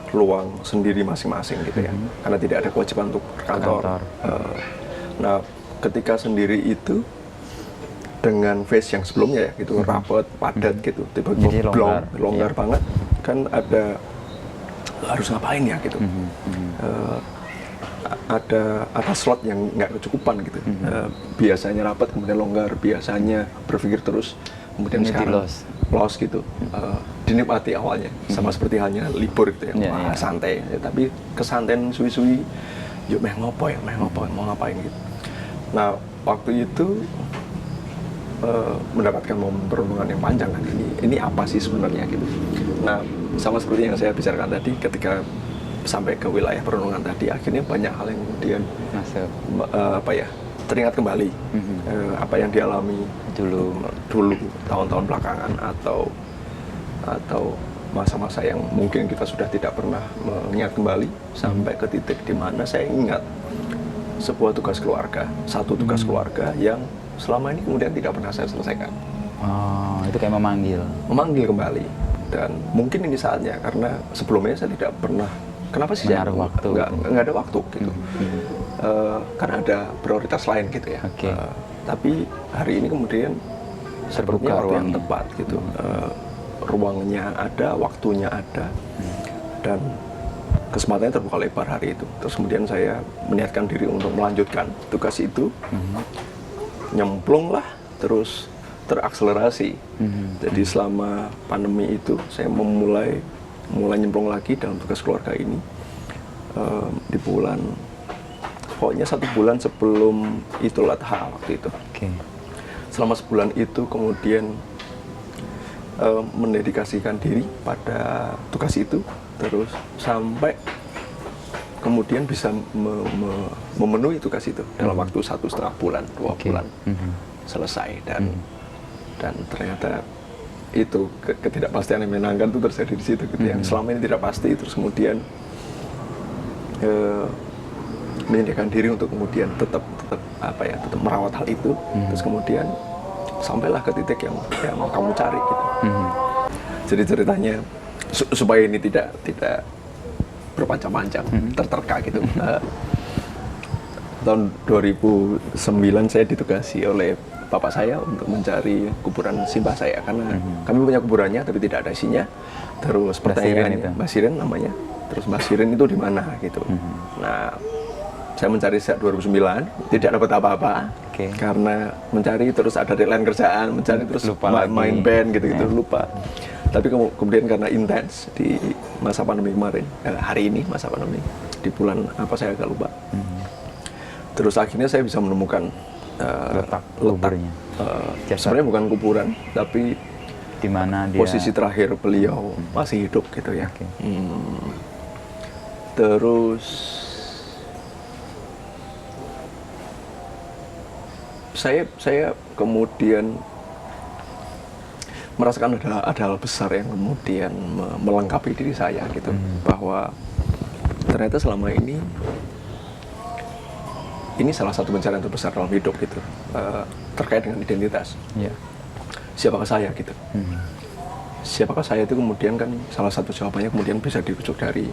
luang sendiri masing-masing gitu ya, karena tidak ada kewajiban untuk berkantor. Nah, ketika sendiri itu dengan face yang sebelumnya ya gitu rapat padat gitu tiba-tiba longgar banget kan ada harus ngapain ya gitu ada slot yang nggak kecukupan gitu biasanya rapat kemudian longgar biasanya berpikir terus kemudian Ini sekarang loss gitu dinikmati awalnya sama seperti halnya libur gitu ya santai ya, tapi kesantaian suwi-suwi yuk mau ngapain gitu. Nah waktu itu mendapatkan momen perenungan yang panjang kan ini apa sih sebenarnya gitu. Nah sama seperti yang saya bicarakan tadi ketika sampai ke wilayah perenungan tadi akhirnya banyak hal yang kemudian teringat kembali apa yang dialami dulu tahun-tahun belakangan atau masa-masa yang mungkin kita sudah tidak pernah mengingat kembali sampai ke titik di mana saya ingat sebuah tugas keluarga, satu tugas keluarga yang selama ini kemudian tidak pernah saya selesaikan. Oh, itu kayak memanggil kembali. Dan mungkin ini saatnya karena sebelumnya saya tidak pernah. Kenapa sih saya nggak ada waktu gitu? Karena ada prioritas lain gitu ya. Tapi hari ini kemudian sepertinya waktu yang tepat gitu. Ruangnya ada, waktunya ada, dan kesempatannya terbuka lebar hari itu. Terus kemudian saya meniatkan diri untuk melanjutkan tugas itu. Nyemplung lah, terus terakselerasi. Jadi selama pandemi itu saya mulai nyemplung lagi dalam tugas keluarga ini di bulan, pokoknya 1 bulan sebelum Idul Adha waktu itu. Selama sebulan itu kemudian mendedikasikan diri pada tugas itu, terus sampai kemudian bisa memenuhi tugas itu dalam waktu 1,5 bulan, 2 bulan selesai dan ternyata itu ketidakpastian yang menyenangkan itu terjadi di situ gitu yang selama ini tidak pasti terus kemudian menyediakan diri untuk kemudian tetap merawat hal itu terus kemudian sampailah ke titik yang kamu cari gitu. Jadi ceritanya supaya ini tidak berpanjang-panjang, terterka gitu. Tahun 2009 saya ditugasi oleh bapak saya untuk mencari kuburan simbah saya karena kami punya kuburannya tapi tidak ada isinya. Terus pertanyaannya Mbak Siren namanya. Terus Mbak Siren itu di mana gitu. Nah, saya mencari sejak 2009 tidak dapat apa-apa karena mencari terus ada deadline kerjaan, mencari terus main band gitu-gitu lupa. Tapi kemudian karena intens di masa pandemi kemarin, hari ini masa pandemi, di bulan apa saya agak lupa. Terus akhirnya saya bisa menemukan letak kuburnya. Sebenarnya bukan kuburan, tapi Di mana dia posisi terakhir beliau masih hidup gitu ya. Oke. Terus saya kemudian merasakan ada hal besar yang kemudian melengkapi diri saya gitu, bahwa ternyata selama ini salah satu pencarian terbesar dalam hidup gitu, terkait dengan identitas. Ya. Siapakah saya gitu? Siapakah saya itu kemudian kan salah satu jawabannya kemudian bisa dirujuk dari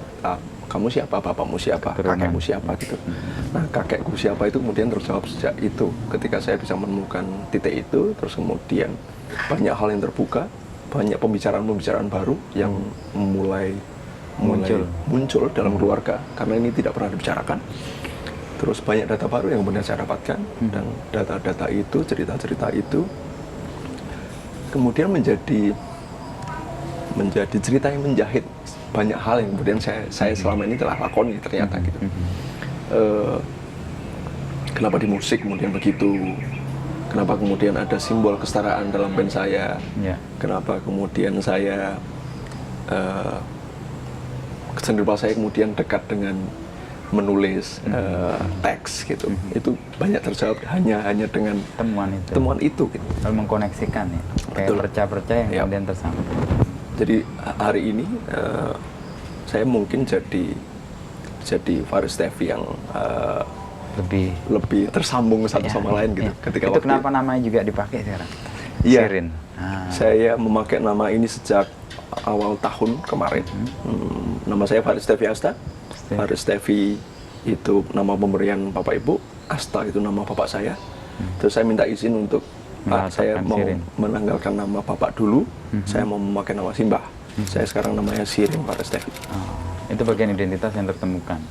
kamu siapa, bapakmu siapa, kakekmu siapa gitu. Nah, kakekku siapa itu kemudian terjawab sejak itu, ketika saya bisa menemukan titik itu. Terus kemudian banyak hal yang terbuka, banyak pembicaraan baru yang mulai muncul dalam keluarga, karena ini tidak pernah dibicarakan. Terus banyak data baru yang kemudian saya dapatkan, dan data-data itu, cerita-cerita itu kemudian menjadi cerita yang menjahit banyak hal yang kemudian saya selama ini telah lakoni ternyata gitu. Kenapa di musik kemudian begitu? Kenapa kemudian ada simbol kesetaraan dalam band saya? Kenapa kemudian saya kecenderungan saya kemudian dekat dengan menulis teks gitu. Itu banyak terjawab hanya dengan temuan itu gitu. Kalau mengkoneksikan ya, kayak perca-perca yang kemudian tersambung. Jadi hari ini saya mungkin jadi Faris Tevi yang lebih tersambung satu sama lain gitu. Ketika itu kenapa namanya juga dipakai sekarang? Iya. Sirin. Saya memakai nama ini sejak awal tahun kemarin. Nama saya Faris Tevi Asta. Faris Tevi itu nama pemberian Bapak Ibu, Asta itu nama Bapak saya. Terus saya minta izin untuk saya mau menanggalkan nama Bapak dulu, saya mau memakai nama Simbah. Saya sekarang namanya Sirin Faris Tevi. Itu bagian identitas yang tertemukan.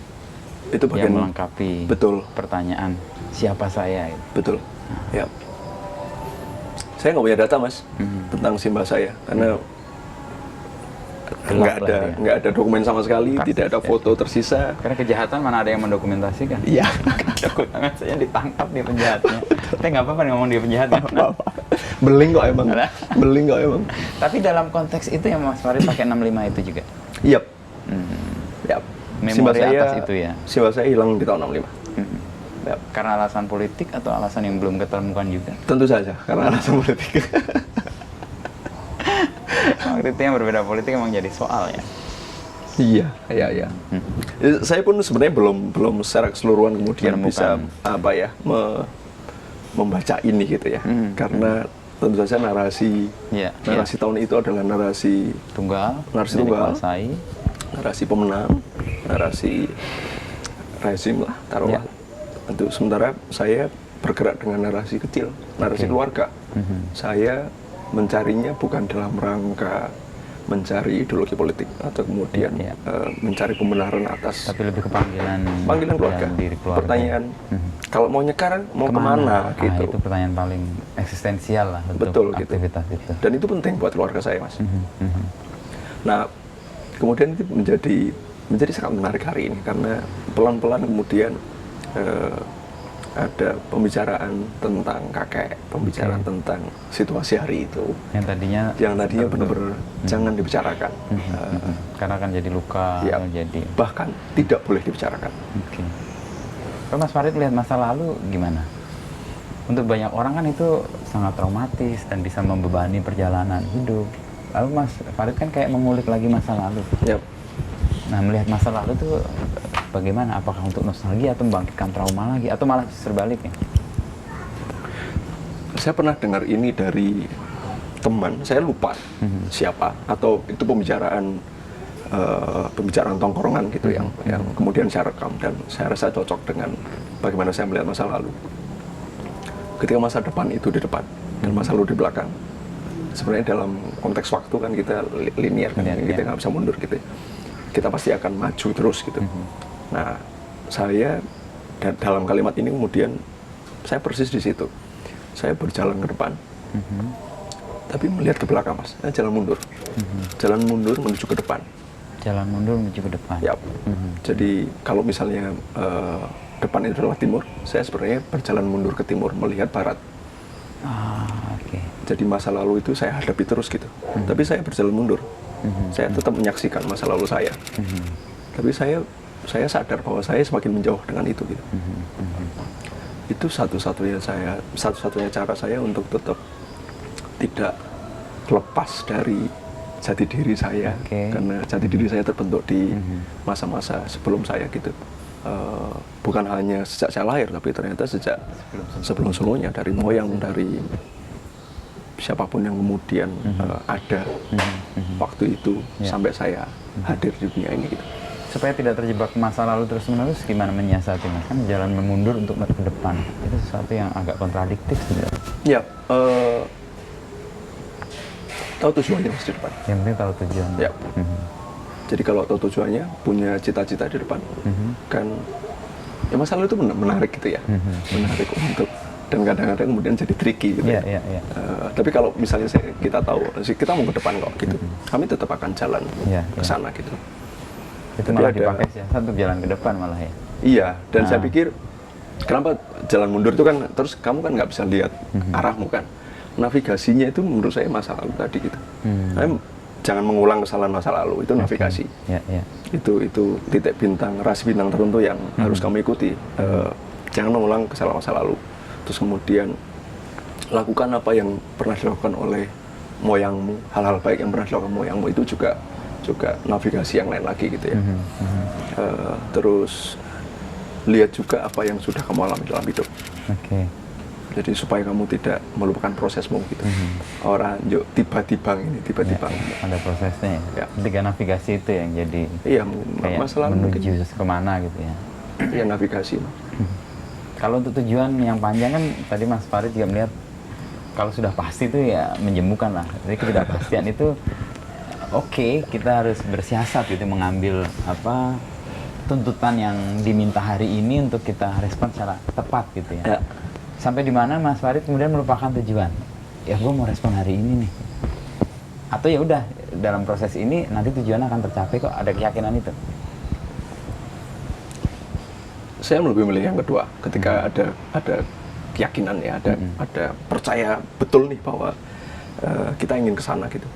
Itu bagian yang melengkapi pertanyaan siapa saya. Betul. Ya. Saya nggak punya data, Mas, tentang Simbah saya, karena nggak ada dokumen sama sekali, tidak ada foto tersisa. Karena kejahatan mana ada yang mendokumentasikan? Iya. Tangan saya ditangkap di penjahatnya. Tapi nggak apa-apa ngomong dia penjahat. Beling kok emang. Tapi dalam konteks itu yang Mas Farid pakai 65 itu juga? Iya. Memori atas itu ya? Simbah saya hilang di tahun 65. Karena alasan politik atau alasan yang belum ketemukan juga? Tentu saja, karena alasan politik. Waktu itu yang berbeda politik emang jadi soal ya? Iya. Saya pun sebenarnya belum secara keseluruhan kemudian bisa membaca ini gitu ya. Karena tentu saja narasi tahun itu adalah narasi tunggal, narasi pemenang, narasi rezim lah taruhlah. Untuk sementara saya bergerak dengan narasi kecil, narasi keluarga. Saya mencarinya bukan dalam rangka mencari ideologi politik atau kemudian mencari pembenaran atas, tapi lebih ke panggilan keluarga. Diri keluarga. Pertanyaan, kalau mau nyekar mau kemana gitu. Itu pertanyaan paling eksistensial lah untuk betul, aktivitas gitu. itu. Dan itu penting buat keluarga saya, Mas. Nah, kemudian itu menjadi sangat menarik hari ini karena pelan-pelan kemudian ada pembicaraan tentang kakek, pembicaraan tentang situasi hari itu. Yang tadinya benar-benar jangan dibicarakan. Karena akan jadi luka, bahkan tidak boleh dibicarakan. Kalau Mas Farid lihat masa lalu gimana? Untuk banyak orang kan itu sangat traumatis dan bisa membebani perjalanan hidup. Lalu Mas Farid kan kayak mengulik lagi masa lalu. Nah, melihat masa lalu itu bagaimana? Apakah untuk nostalgia atau membangkitkan trauma lagi? Atau malah sebaliknya? Saya pernah dengar ini dari teman, saya lupa siapa. Atau itu pembicaraan tongkrongan gitu yang kemudian saya rekam. Dan saya rasa cocok dengan bagaimana saya melihat masa lalu. Ketika masa depan itu di depan dan masa lalu di belakang. Sebenarnya dalam konteks waktu kan kita linear kan, kita nggak bisa mundur gitu. Kita pasti akan maju terus gitu. Nah, saya dalam kalimat ini kemudian saya persis di situ. Saya berjalan ke depan. tapi melihat ke belakang Mas. Jalan mundur. Jalan mundur menuju ke depan. Jalan mundur menuju ke depan. Ya. Jadi kalau misalnya depan itu adalah timur, saya sebenarnya berjalan mundur ke timur melihat barat. Oke. Jadi masa lalu itu saya hadapi terus gitu. Tapi saya berjalan mundur. Saya tetap menyaksikan masa lalu saya. Tapi saya sadar bahwa saya semakin menjauh dengan itu gitu. Itu satu-satunya cara saya untuk tetap tidak lepas dari jati diri saya. Karena jati diri saya terbentuk di masa-masa sebelum saya gitu. Bukan hanya sejak saya lahir, tapi ternyata sejak sebelum-sebelumnya, dari moyang, dari siapapun yang kemudian ada waktu itu sampai saya hadir di dunia ini gitu. Supaya tidak terjebak masa lalu terus-menerus, gimana menyiasati Mas? Kan jalan mundur untuk ke depan, itu sesuatu yang agak kontradiktif sebenarnya. Ya, tahu tujuannya Mas di depan. Yang penting tahu tujuan. Ya. Jadi kalau tahu tujuannya, punya cita-cita di depan, kan ya masa lalu itu menarik gitu ya, menarik untuk, dan kadang-kadang kemudian jadi tricky gitu. Tapi kalau misalnya kita tahu kita mau ke depan kok gitu, kami tetap akan jalan ke sana gitu. Itu malah dipakai sih, untuk jalan ke depan malah ya. Iya, dan saya pikir kenapa jalan mundur itu kan, terus kamu kan nggak bisa lihat arahmu kan. Navigasinya itu menurut saya masa lalu tadi gitu. Jangan mengulang kesalahan masa lalu, itu navigasi. Itu titik bintang, rasi bintang tertentu yang harus kamu ikuti. Jangan mengulang kesalahan masa lalu. Terus kemudian lakukan apa yang pernah dilakukan oleh moyangmu, hal-hal baik yang pernah dilakukan moyangmu, itu juga navigasi yang lain lagi gitu ya. Terus lihat juga apa yang sudah kamu alami dalam hidup. Jadi supaya kamu tidak melupakan prosesmu gitu. Orang yuk tiba-tiba ada prosesnya ya. Ketika navigasi itu yang jadi kayak masalah menuju kemana gitu ya. Iya, navigasi. Kalau untuk tujuan yang panjang kan tadi Mas Farid juga melihat kalau sudah pasti itu ya menjemukan lah. Jadi ketidakpastian itu kita harus bersiasat gitu, mengambil tuntutan yang diminta hari ini untuk kita respon secara tepat gitu ya. Sampai di mana Mas Farid kemudian melupakan tujuan. Ya gue mau respon hari ini nih. Atau ya udah dalam proses ini nanti tujuan akan tercapai kok, ada keyakinan itu. Saya lebih milih yang kedua, ketika ada keyakinan ya, ada percaya betul nih bahwa kita ingin ke sana gitu.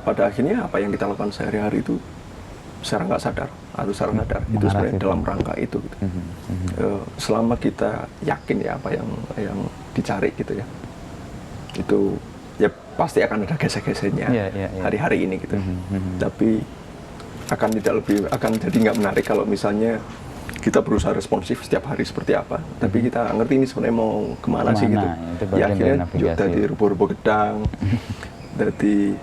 Pada akhirnya apa yang kita lakukan sehari-hari itu secara nggak sadar atau secara sadar itu sebenarnya dalam rangka itu gitu. Selama kita yakin ya apa yang dicari gitu ya, itu ya pasti akan ada gesek-geseknya hari-hari ini gitu. Tapi akan jadi nggak menarik kalau misalnya kita berusaha responsif setiap hari seperti apa, tapi kita ngerti ini sebenarnya mau kemana sih gitu. Ya akhirnya jadi rubuh-rubuh gedang, jadi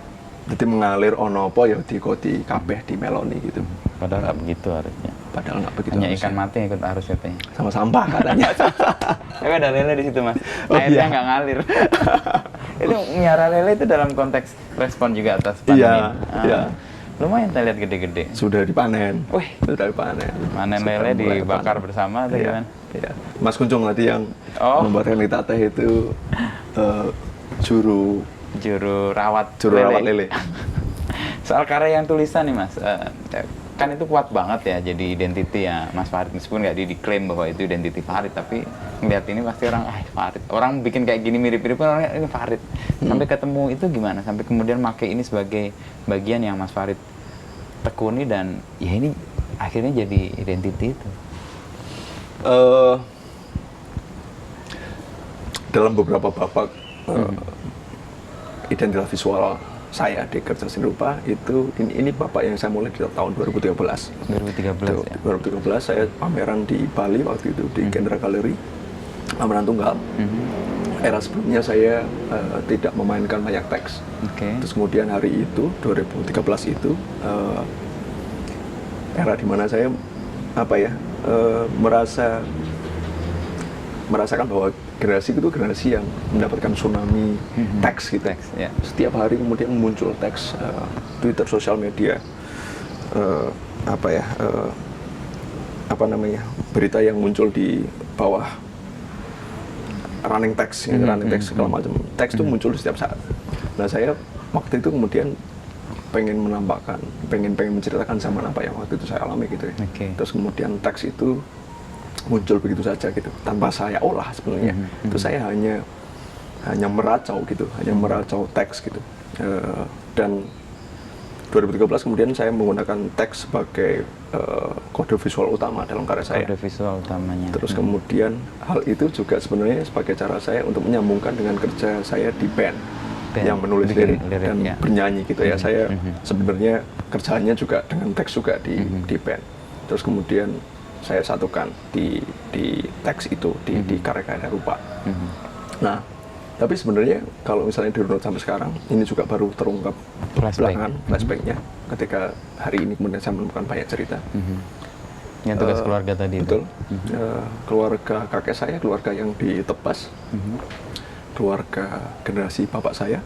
mengalir ono apa ya dikoti kabeh di meloni gitu. Padahal nggak begitu harusnya. Padahal nggak begitu. Hanya ikan mati yang ikut arus katanya. Sama sampah katanya. Tapi ada lele di situ Mas. Airnya nggak ngalir. Itu miara lele itu dalam konteks respon juga atas pandemi. Iya. Lumayan kita lihat gede-gede. Sudah dipanen. Sudah dipanen. Panen lele dibakar bersama atau gimana? Iya. Mas Kuncung tadi yang membuatkan kita teh itu juru rawat lele. Soal karya yang tulisan nih Mas, kan itu kuat banget ya jadi identity ya Mas Farid, meskipun nggak diklaim bahwa itu identity Farid, tapi ngeliat ini pasti orang Farid, orang bikin kayak gini mirip-mirip orang ini Farid. Sampai ketemu itu gimana? Sampai kemudian pakai ini sebagai bagian yang Mas Farid tekuni dan ya ini akhirnya jadi identity itu. Dalam beberapa babak identitas visual saya di Kerja Seni Rupa itu ini bapak yang saya mulai di tahun 2013. 2013 saya pameran di Bali waktu itu di Gendra Gallery, pameran tunggal. Era sebelumnya saya tidak memainkan banyak teks. Terus kemudian hari itu 2013 itu era di mana saya merasakan bahwa generasi itu generasi yang mendapatkan tsunami teks gitu. Setiap hari kemudian muncul teks, Twitter, sosial media, berita yang muncul di bawah running text, running text segala macam. Teks itu muncul setiap saat. Nah saya waktu itu kemudian pengen menampakkan, pengen menceritakan zaman apa yang waktu itu saya alami gitu ya. Terus kemudian teks itu muncul begitu saja gitu, tanpa saya olah sebenarnya. Itu saya hanya meracau gitu, hanya meracau teks gitu. Dan 2013 kemudian saya menggunakan teks sebagai kode visual utama dalam karya saya. Kode visual utamanya. Terus kemudian hal itu juga sebenarnya sebagai cara saya untuk menyambungkan dengan kerja saya di band yang menulis lirik dan bernyanyi gitu ya. Saya sebenarnya kerjanya juga dengan teks juga di band. Terus kemudian saya satukan di teks itu di karya-karya rupa. Nah, tapi sebenarnya kalau misalnya dirunut sampai sekarang, ini juga baru terungkap belakangan flashbacknya ketika hari ini kemudian saya menemukan banyak cerita. Yang tugas keluarga tadi. Betul. Keluarga kakek saya, keluarga yang ditebas. Keluarga generasi bapak saya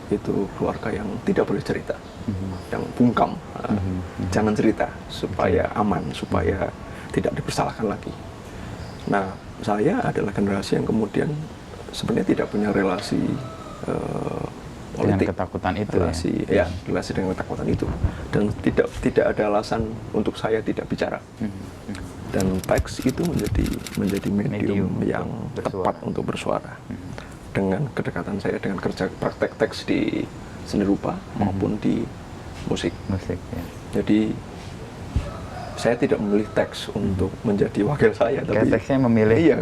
itu keluarga yang tidak boleh cerita, yang bungkam, jangan cerita supaya aman, supaya tidak dipersalahkan lagi. Nah, saya adalah generasi yang kemudian sebenarnya tidak punya relasi politik, dengan ketakutan itu, relasi dengan ketakutan itu, dan tidak ada alasan untuk saya tidak bicara. Dan teks itu menjadi medium yang tepat untuk bersuara. Dengan kedekatan saya dengan kerja praktek teks di seni rupa maupun di musik. Jadi saya tidak memilih teks untuk menjadi wakil saya, tapi teksnya memilih. Iya,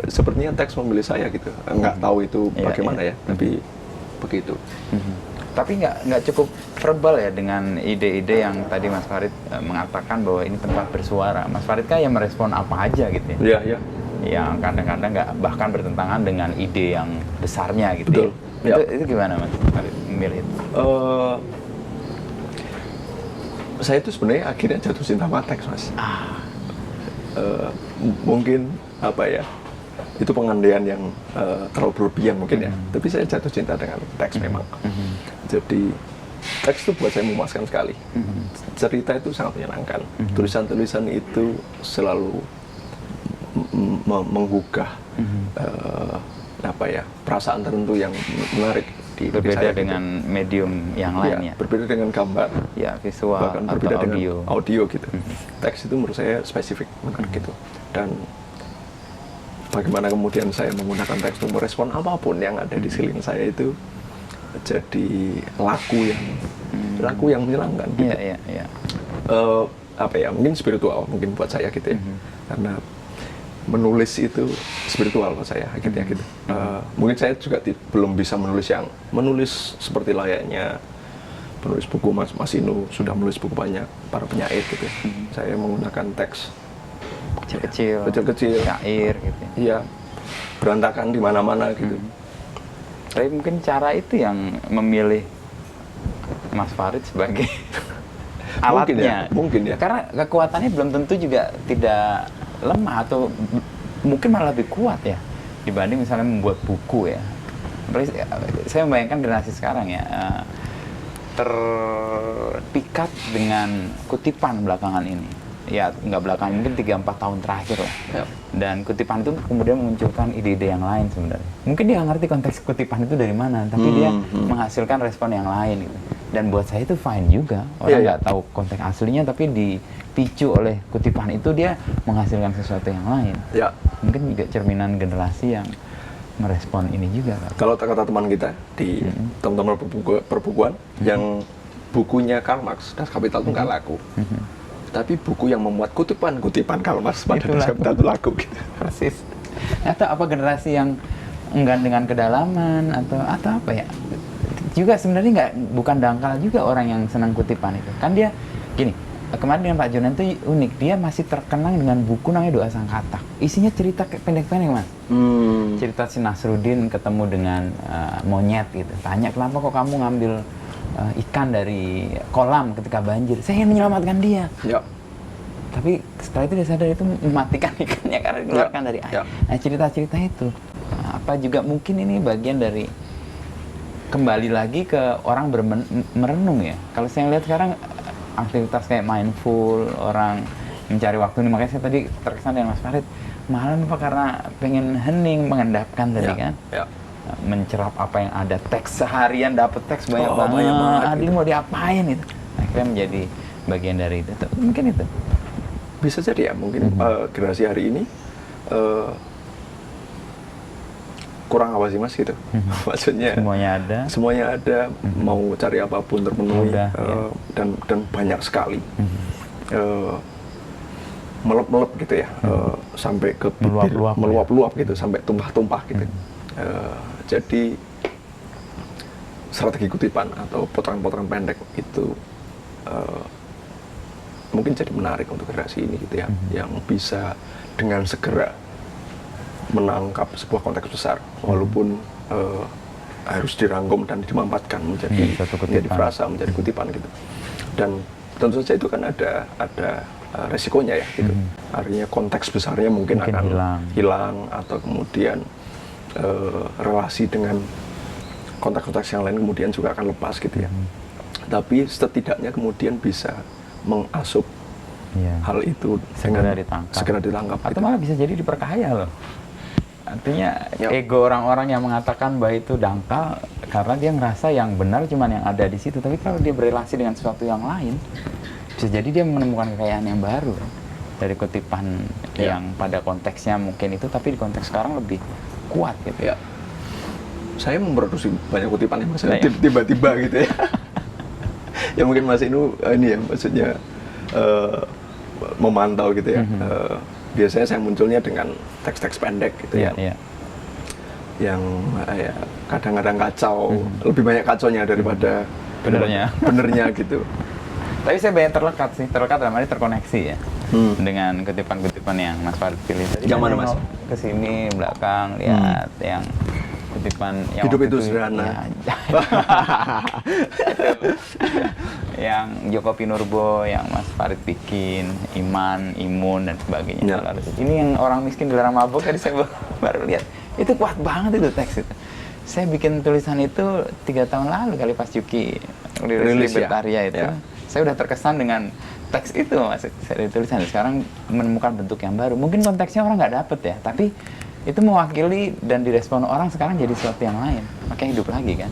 sepertinya teks memilih saya gitu. Nggak tahu itu bagaimana ya, tapi begitu. Tapi nggak cukup verbal ya dengan ide-ide yang tadi Mas Farid mengatakan bahwa ini tempat bersuara. Mas Farid kan yang merespon apa aja gitu ya? Iya. Yang kadang-kadang nggak bahkan bertentangan dengan ide yang besarnya gitu. Betul. Ya. Itu gimana Mas Farid memilih itu? Saya itu sebenarnya akhirnya jatuh cinta sama teks, Mas. Mungkin apa ya? Itu pengandaian yang terlalu berlebihan mungkin ya. Tapi saya jatuh cinta dengan teks memang. Jadi teks itu buat saya memuaskan sekali. Cerita itu sangat menyenangkan. Tulisan-tulisan itu selalu menggugah perasaan tertentu yang menarik di berbeda saya, dengan gitu. Medium yang lain ya. Berbeda dengan gambar, visual bahkan atau berbeda audio. dengan audio gitu. Teks itu menurut saya spesifik menarik gitu. Dan bagaimana kemudian saya menggunakan teks untuk merespon apapun yang ada di sekeliling saya itu jadi laku yang menyenangkan gitu. Iya. Mungkin spiritual mungkin buat saya gitu ya. Karena menulis itu spiritual buat saya akhirnya gitu. Mungkin saya juga belum bisa menulis seperti layaknya penulis buku Mas Inu sudah menulis buku banyak para penyair gitu. Saya menggunakan teks kecil-kecil, syair gitu. Iya, berantakan di mana-mana gitu. Tapi mungkin cara itu yang memilih Mas Farid sebagai alatnya. Mungkin ya. Karena kekuatannya belum tentu juga tidak lemah atau mungkin malah lebih kuat ya dibanding misalnya membuat buku ya. Saya membayangkan generasi sekarang ya terpikat dengan kutipan belakangan ini. Ya nggak belakangan, mungkin 3-4 tahun terakhir lah. Dan kutipan itu kemudian memunculkan ide-ide yang lain sebenarnya. Mungkin dia nggak ngerti konteks kutipan itu dari mana, tapi dia menghasilkan respon yang lain gitu. Dan buat saya itu fine juga. Orang nggak tahu konteks aslinya, tapi dipicu oleh kutipan itu dia menghasilkan sesuatu yang lain. Mungkin juga cerminan generasi yang merespon ini juga. Kan? Kalau kata teman kita di teman-teman perbukuan yang bukunya Karl Marx, Das Kapital itu nggak laku. Tapi buku yang memuat kutipan Karl Marx pada Das Kapital itu laku gitu. Persis. Atau apa generasi yang enggan dengan kedalaman atau apa ya? Juga sebenarnya bukan dangkal juga orang yang senang kutipan itu. Kan dia gini, kemarin dengan Pak Jonan itu unik, dia masih terkenang dengan buku namanya Doa Sang Katak. Isinya cerita pendek-pendek, Mas. Cerita si Nasruddin ketemu dengan monyet gitu. Tanya, kenapa kok kamu ngambil ikan dari kolam ketika banjir? Saya ingin menyelamatkan dia. Tapi setelah itu dia sadar itu mematikan ikannya karena dikeluarkan dari air. Nah, cerita-cerita itu apa juga mungkin ini bagian dari kembali lagi ke orang merenung ya. Kalau saya lihat sekarang aktivitas kayak mindful, orang mencari waktu ini, makanya saya tadi terkesan dengan Mas Farid, malam apa karena pengen hening, mengendapkan tadi Ya, kan. ya. Mencerap apa yang ada, teks seharian dapat teks banyak Oh, banget. banyak banget Adil gitu. mau diapain itu? Akhirnya menjadi bagian dari itu. Mungkin itu. Bisa jadi ya, mungkin generasi hari ini kurang apa sih mas gitu. Maksudnya Semuanya ada. mau cari apapun terpenuhi, Mudah, ya. dan banyak sekali. Melep-melep gitu ya, sampai ke bibir, Meluap-luap, meluap-luap gitu, sampai tumpah-tumpah gitu. Jadi strategi kutipan atau potongan-potongan pendek itu mungkin jadi menarik untuk generasi ini gitu ya, yang bisa dengan segera menangkap sebuah konteks besar, walaupun harus dirangkum dan dimampatkan menjadi frasa, menjadi kutipan gitu. Dan tentu saja itu kan ada resikonya ya gitu. Artinya konteks besarnya mungkin akan hilang atau kemudian relasi dengan konteks-konteks yang lain kemudian juga akan lepas gitu ya. Tapi setidaknya kemudian bisa mengasup hal itu segera ditangkap. Atau gitu. malah bisa jadi diperkaya loh. Artinya ego orang-orang yang mengatakan bahwa itu dangkal karena dia ngerasa yang benar cuman yang ada di situ. Tapi kalau dia berrelasi dengan sesuatu yang lain, bisa jadi dia menemukan kekayaan yang baru dari kutipan yang pada konteksnya mungkin itu, tapi di konteks sekarang lebih kuat gitu. Ya. Saya memproduksi banyak kutipan yang maksudnya tiba-tiba gitu ya. Ya mungkin Mas Inu ini ya maksudnya memantau gitu ya. Biasanya saya munculnya dengan teks-teks pendek gitu ya. Yang ya, kadang-kadang kacau, lebih banyak kacaunya daripada benernya gitu. Tapi saya banyak terlekat dalam arti terkoneksi ya. Dengan kutipan-kutipan yang Mas Farid pilih tadi. Yang mana Mas? Kesini belakang lihat yang kutipan yang hidup itu sederhana. Yang Joko Pinurbo, yang Mas Farid bikin, Iman, Imun dan sebagainya. Ini yang orang miskin dilarang mabuk, tadi saya baru lihat. Itu kuat banget itu teks itu. Saya bikin tulisan itu 3 tahun lalu kali pas Yuki rilis Libertaria itu. Saya udah terkesan dengan teks itu, Mas. Saya tulisan sekarang menemukan bentuk yang baru. Mungkin konteksnya orang nggak dapet ya, tapi itu mewakili dan direspon orang sekarang jadi sesuatu yang lain, makanya hidup lagi kan.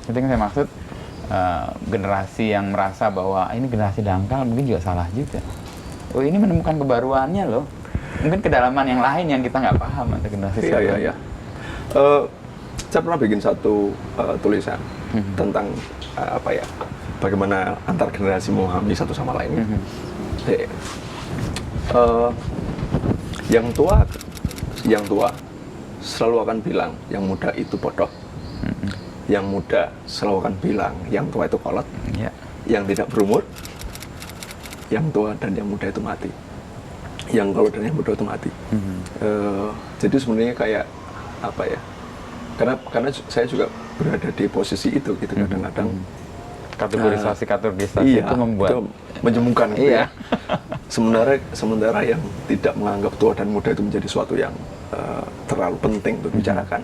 Itu yang saya maksud, generasi yang merasa bahwa ini generasi dangkal mungkin juga salah juga. Oh ini menemukan kebaruannya loh, mungkin kedalaman yang lain yang kita nggak paham atau generasi sekarang. Iya. Saya pernah bikin satu tulisan tentang bagaimana antar generasi memahami satu sama lain. Yang tua selalu akan bilang yang muda itu bodoh. Yang muda selalu akan bilang yang tua itu kolot. Yang tidak berumur, yang tua dan yang muda itu mati. Yang kolot dan yang muda itu mati. Jadi sebenarnya kayak apa ya? Karena saya juga berada di posisi itu gitu kadang-kadang. Kategorisasi itu membuat itu menjemukan gitu ya. Sementara yang tidak menganggap tua dan muda itu menjadi suatu yang terlalu penting untuk dibicarakan.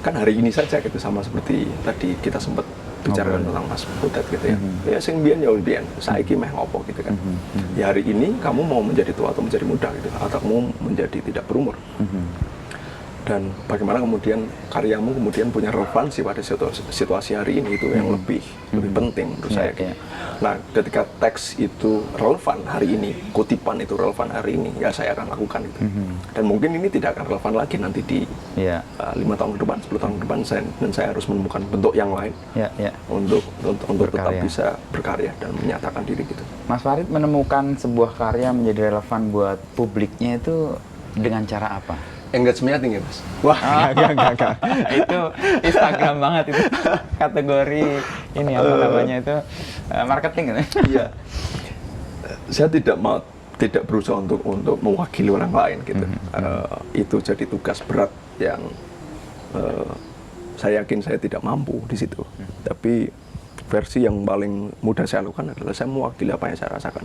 Kan hari ini saja gitu, sama seperti tadi kita sempat bicarakan tentang Mas Butet gitu ya. Ya sing biyen ya biyen, saiki meh ngopo gitu kan. Ya hari ini kamu mau menjadi tua atau menjadi muda gitu, atau kamu menjadi tidak berumur. Dan bagaimana kemudian karyamu kemudian punya relevansi pada situasi hari ini, itu yang lebih penting menurut saya. Nah, ketika teks itu relevan hari ini, kutipan itu relevan hari ini, ya saya akan lakukan itu. Dan mungkin ini tidak akan relevan lagi nanti di 5 tahun ke depan, 10 tahun ke depan, dan saya harus menemukan bentuk yang lain untuk tetap bisa berkarya dan menyatakan diri gitu. Mas Farid menemukan sebuah karya menjadi relevan buat publiknya itu dengan cara apa? Engagement-nya tinggi, Mas. Wah, enggak. Itu Instagram banget itu. Kategori ini apa namanya itu marketing gitu. Iya. Saya tidak berusaha untuk mewakili orang lain gitu. Itu jadi tugas berat yang saya yakin saya tidak mampu di situ. Tapi versi yang paling mudah saya lakukan adalah saya mewakili apa yang saya rasakan.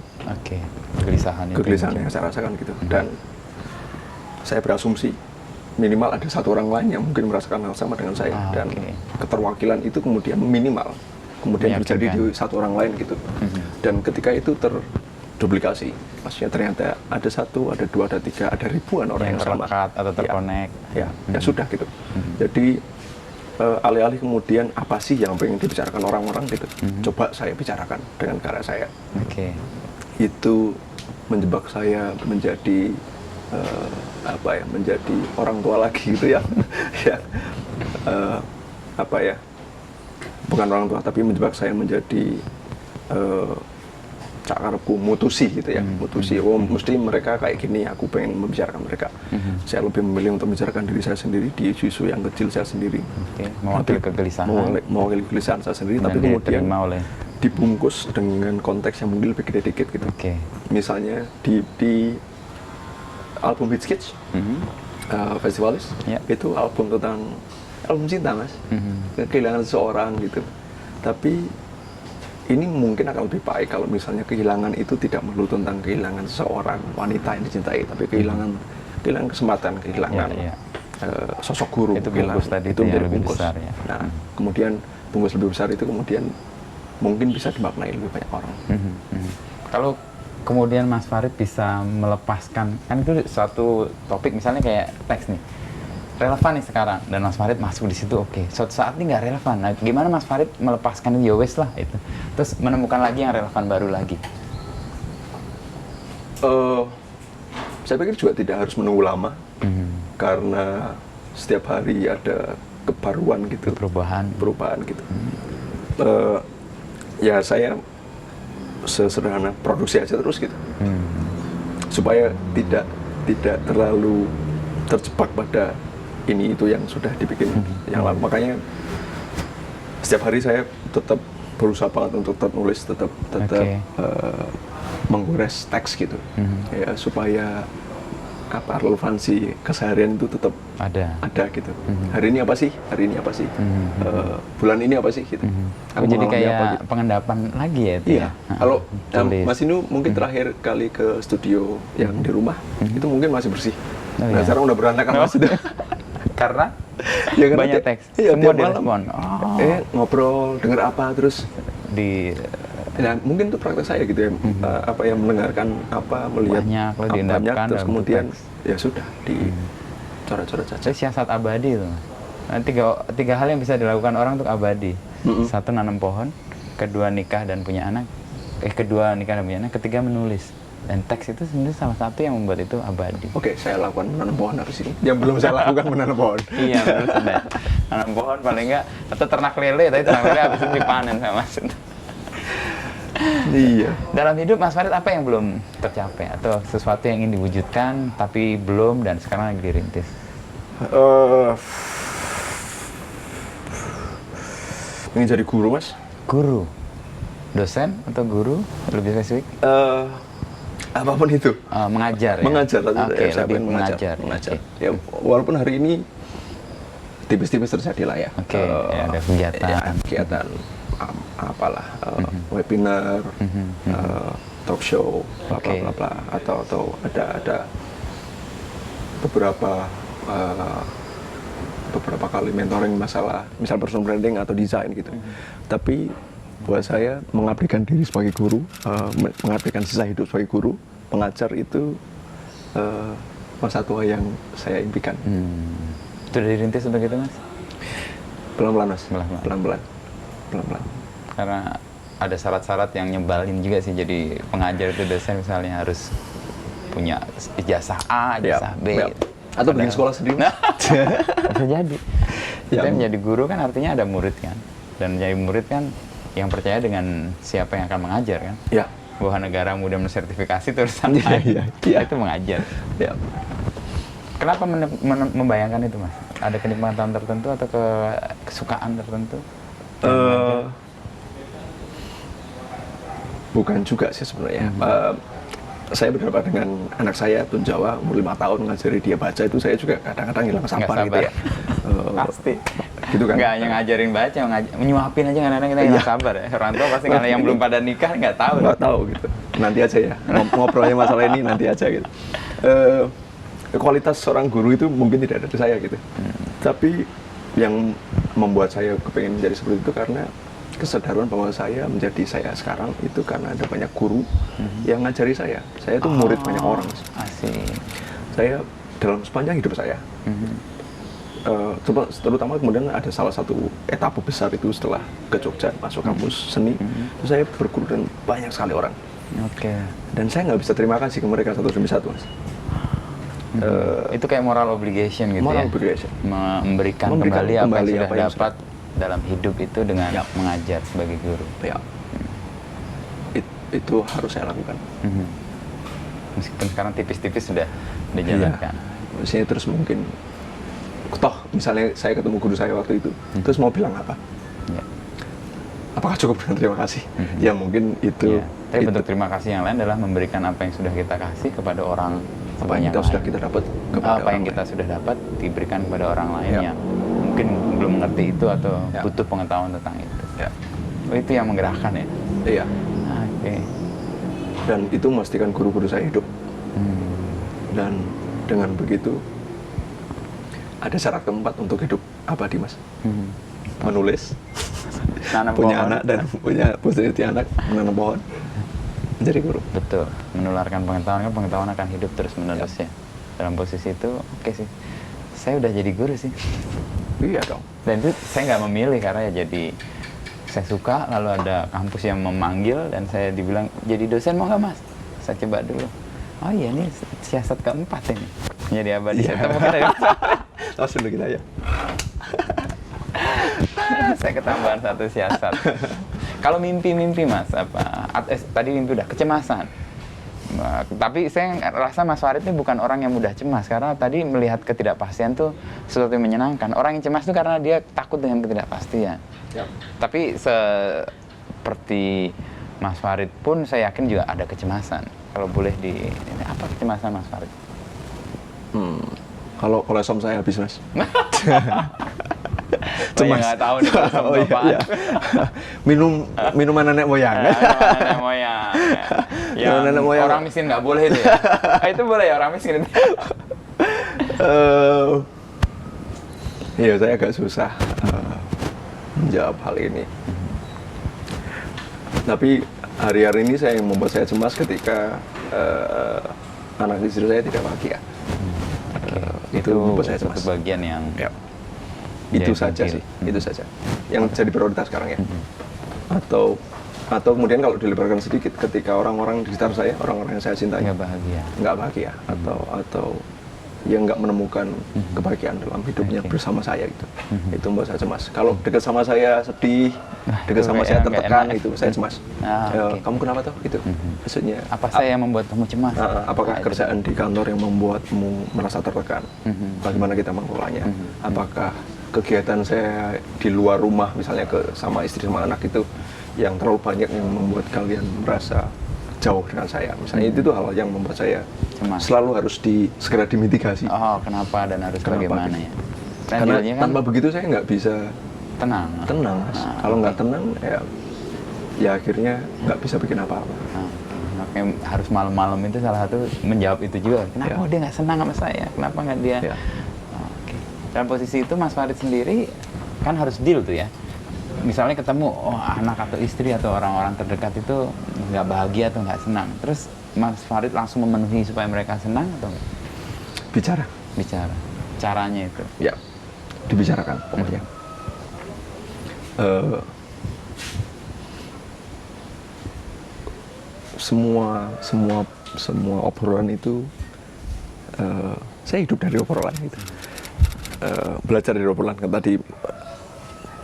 Kegelisahan yang saya rasakan gitu. Dan saya berasumsi minimal ada satu orang lain yang mungkin merasakan hal sama dengan saya, dan keterwakilan itu kemudian minimal kemudian terjadi di satu orang lain gitu. Dan ketika itu duplikasi. Maksudnya ternyata ada 1, ada 2, ada 3, ada ribuan orang yang sama. terlekat atau terkonek. Ya sudah gitu. Jadi alih-alih kemudian apa sih yang pengen dibicarakan orang-orang gitu, coba saya bicarakan dengan karya saya. Oke. Itu menjebak saya menjadi menjadi orang tua lagi gitu ya. Ya, bukan orang tua tapi menjebak saya menjadi cakarku mutusi gitu ya, mutusi. Oh, mesti mereka kayak gini, aku pengen membicarakan mereka. Saya lebih memilih untuk membicarakan diri saya sendiri di isu-isu yang kecil saya sendiri. Mewakili kegelisahan. Mewakili kegelisahan saya sendiri, Dan tapi kemudian oleh dibungkus dengan konteks yang mungkin lebih gede dikit gitu. Misalnya di album Hits Kids, Festivalis, itu album cinta mas, kehilangan seseorang gitu. Tapi ini mungkin akan lebih baik kalau misalnya kehilangan itu tidak melulu tentang kehilangan seseorang wanita yang dicintai, tapi kehilangan kesempatan, kehilangan sosok guru. Itu bungkus tadi itu menjadi lebih bungkus. besar ya. Nah, kemudian bungkus lebih besar itu kemudian mungkin bisa dimaknai lebih banyak orang. Kalau kemudian Mas Farid bisa melepaskan, kan itu suatu topik misalnya kayak teks nih, relevan nih sekarang dan Mas Farid masuk di situ, oke. Suatu saat ini nggak relevan. Nah, gimana Mas Farid melepaskan itu? Ya wes lah itu. Terus menemukan lagi yang relevan baru lagi. Saya pikir juga tidak harus menunggu lama, karena setiap hari ada kebaruan gitu, perubahan gitu. Ya saya sesederhana produksi aja terus gitu, supaya tidak terlalu terjebak pada ini itu yang sudah dibikin yang lama. Makanya setiap hari saya tetap berusaha banget untuk tetap nulis, tetap menggores teks gitu, ya supaya relevansi keseharian itu tetap ada gitu. Hari ini apa sih? Bulan ini apa sih? Gitu. Jadi kayak gitu. Pengendapan lagi ya? Iya. Kalau Mas Inu mungkin terakhir kali ke studio yang di rumah, itu mungkin masih bersih. Nah, sekarang udah berantakan Mas. Karena karena banyak teks, semua direspon. Ngobrol, denger apa, terus mungkin itu praktek saya gitu ya, mendengarkan melihat banyak, terus kemudian ya sudah dicoret-coret saja. Itu siasat abadi itu. Nah, tiga hal yang bisa dilakukan orang untuk abadi. Satu, nanam pohon. Kedua, nikah dan punya anak. Ketiga, menulis. Dan teks itu sebenarnya salah satu yang membuat itu abadi. Oke, saya lakukan menanam pohon habis ini. Yang belum saya lakukan menanam pohon. Iya, belum sudah. Menanam pohon paling enggak, atau ternak lele, tapi ternak lele habis itu dipanen sama Mas. Iya. Dalam hidup Mas Farid apa yang belum tercapai? Atau sesuatu yang ingin diwujudkan tapi belum dan sekarang lagi dirintis? Ingin jadi guru, Mas. Guru? Dosen atau guru? Lebih spesifik? Apapun itu. Mengajar ya? Mengajar. Oke, lebih mengajar. Okay. Ya, walaupun hari ini tipis-tipis terjadi lah ya. Oke, ada kegiatan. Webinar, talk show, bla bla bla, atau ada beberapa kali mentoring masalah misal personal branding atau desain gitu. Tapi buat saya mengabdikan diri sebagai guru, mengabdikan sisa hidup sebagai guru, pengajar itu salah satu yang saya impikan. Itu udah dirintis untuk itu, Mas? Pelan-pelan, Mas. Pelan-pelan. Karena ada syarat-syarat yang nyebalin juga sih, jadi pengajar itu dosen misalnya harus punya ijazah A, ijazah B. Atau bikin sekolah sendiri. Bisa jadi. Kita menjadi guru kan artinya ada murid kan. Dan menjadi murid kan yang percaya dengan siapa yang akan mengajar kan. Iya. Bahwa negara mudah mensertifikasi tulisan itu mengajar. Iya. Kenapa membayangkan itu, Mas? Ada kenikmatan tertentu atau kesukaan tertentu? Bukan juga sih sebenarnya. Saya berdebat dengan anak saya Tun Jawa umur 5 tahun, ngajari dia baca itu saya juga kadang-kadang hilang sabar gitu ya. Pasti. Gitu kan. Nggak hanya ngajarin baca, menyuapin aja kadang-kadang kita hilang sabar ya. Orang tua pasti kalau yang belum pada nikah nggak tahu. Nggak tahu gitu. Nanti aja ya. Ngobrolnya masalah ini nanti aja gitu. Kualitas seorang guru itu mungkin tidak ada di saya gitu. Tapi yang membuat saya kepengen menjadi seperti itu karena kesadaran bahwa saya menjadi saya sekarang itu karena ada banyak guru yang ngajari saya. Saya itu murid banyak orang. Asik. Saya dalam sepanjang hidup saya, terutama kemudian ada salah satu etapa besar itu setelah ke Jogja masuk kampus seni, itu saya berguru dengan banyak sekali orang. Oke. Dan saya nggak bisa terima kasih ke mereka satu demi satu, Mas. Itu kayak moral obligation gitu Moral ya. obligation. Memberikan kembali apa yang sudah dapat dalam hidup itu dengan mengajar sebagai guru. Ya. Itu harus saya lakukan. Meskipun sekarang tipis-tipis sudah dijalankan. Maksudnya terus mungkin, toh misalnya saya ketemu guru saya waktu itu, terus mau bilang apa? Ya. Apakah cukup dengan terima kasih? Ya mungkin itu. Tapi bentuk terima kasih yang lain adalah memberikan apa yang sudah kita kasih kepada orang apa yang sudah kita dapat kepada apa yang kita sudah dapat diberikan kepada orang lain yang mungkin belum mengerti itu atau butuh pengetahuan tentang itu. Oh, itu yang menggerakkan ya? Iya. Oke. Dan itu memastikan guru-guru saya hidup. Dan dengan begitu ada syarat keempat untuk hidup abadi, Mas. Menulis, punya pohon. anak dan punya posisi anak, menanam pohon, menjadi guru. Betul, menularkan pengetahuan, kan pengetahuan akan hidup terus menerus ya. Dalam posisi itu, oke sih. Saya udah jadi guru sih. Iya dong. Dan itu saya nggak memilih karena ya jadi saya suka, lalu ada kampus yang memanggil dan saya dibilang jadi dosen mau nggak Mas? Saya coba dulu. Oh iya, ini siasat keempat ini. Jadi abadi. Saya temukan dari langsung kita ya. Saya ketambahan satu siasat. Kalau mimpi-mimpi Mas, tadi mimpi udah kecemasan. Tapi saya rasa Mas Farid ini bukan orang yang mudah cemas karena tadi melihat ketidakpastian tuh sesuatu yang menyenangkan. Orang yang cemas itu karena dia takut dengan ketidakpastian. Tapi seperti Mas Farid pun saya yakin juga ada kecemasan. Kalau boleh ini apa kecemasan Mas Farid? Kalau som saya habis, Mas. Cemas. Nggak tahu nih oh iya. Minuman nenek moyang. Nenek moyang. Yang nenek moyang. Orang miskin nggak boleh itu ya? Itu boleh ya orang miskin itu? Iya, saya agak susah menjawab hal ini. Tapi hari-hari ini yang membuat saya cemas ketika anak istri saya tidak bahagia. Itu membuat saya cemas. Itu bagian yang itu saja sih, itu saja yang jadi prioritas sekarang ya. Atau kemudian kalau dilebarkan sedikit, ketika orang-orang di sekitar saya, orang-orang yang saya cintai nggak bahagia, atau yang nggak menemukan kebahagiaan dalam hidupnya bersama saya gitu. Itu membuat saya cemas. Kalau dekat sama saya sedih, dekat sama saya tertekan, itu saya cemas. Kamu kenapa tuh? Itu maksudnya. Apa saya yang membuat kamu cemas? Apakah kerjaan di kantor yang membuatmu merasa tertekan? Bagaimana kita mengelolanya? Apakah kegiatan saya di luar rumah, misalnya sama istri sama anak itu yang terlalu banyak yang membuat kalian merasa jauh dengan saya? Misalnya itu tuh hal yang membuat saya cemas. Selalu harus segera dimitigasi. Oh, kenapa dan harus bagaimana ya? Karena tanpa begitu saya nggak bisa tenang. Kalau nggak tenang ya akhirnya nggak bisa bikin apa-apa. Makanya harus malam-malam itu salah satu menjawab itu juga. Kenapa dia nggak senang sama saya? Kenapa nggak dia? Dalam posisi itu Mas Farid sendiri kan harus deal tuh ya. Misalnya ketemu anak atau istri atau orang-orang terdekat itu nggak bahagia atau nggak senang. Terus Mas Farid langsung memenuhi supaya mereka senang atau enggak? Bicara. Caranya itu? Ya, dibicarakan pokoknya. Semua obrolan itu saya hidup dari obrolan itu. Belajar dari obrolan kan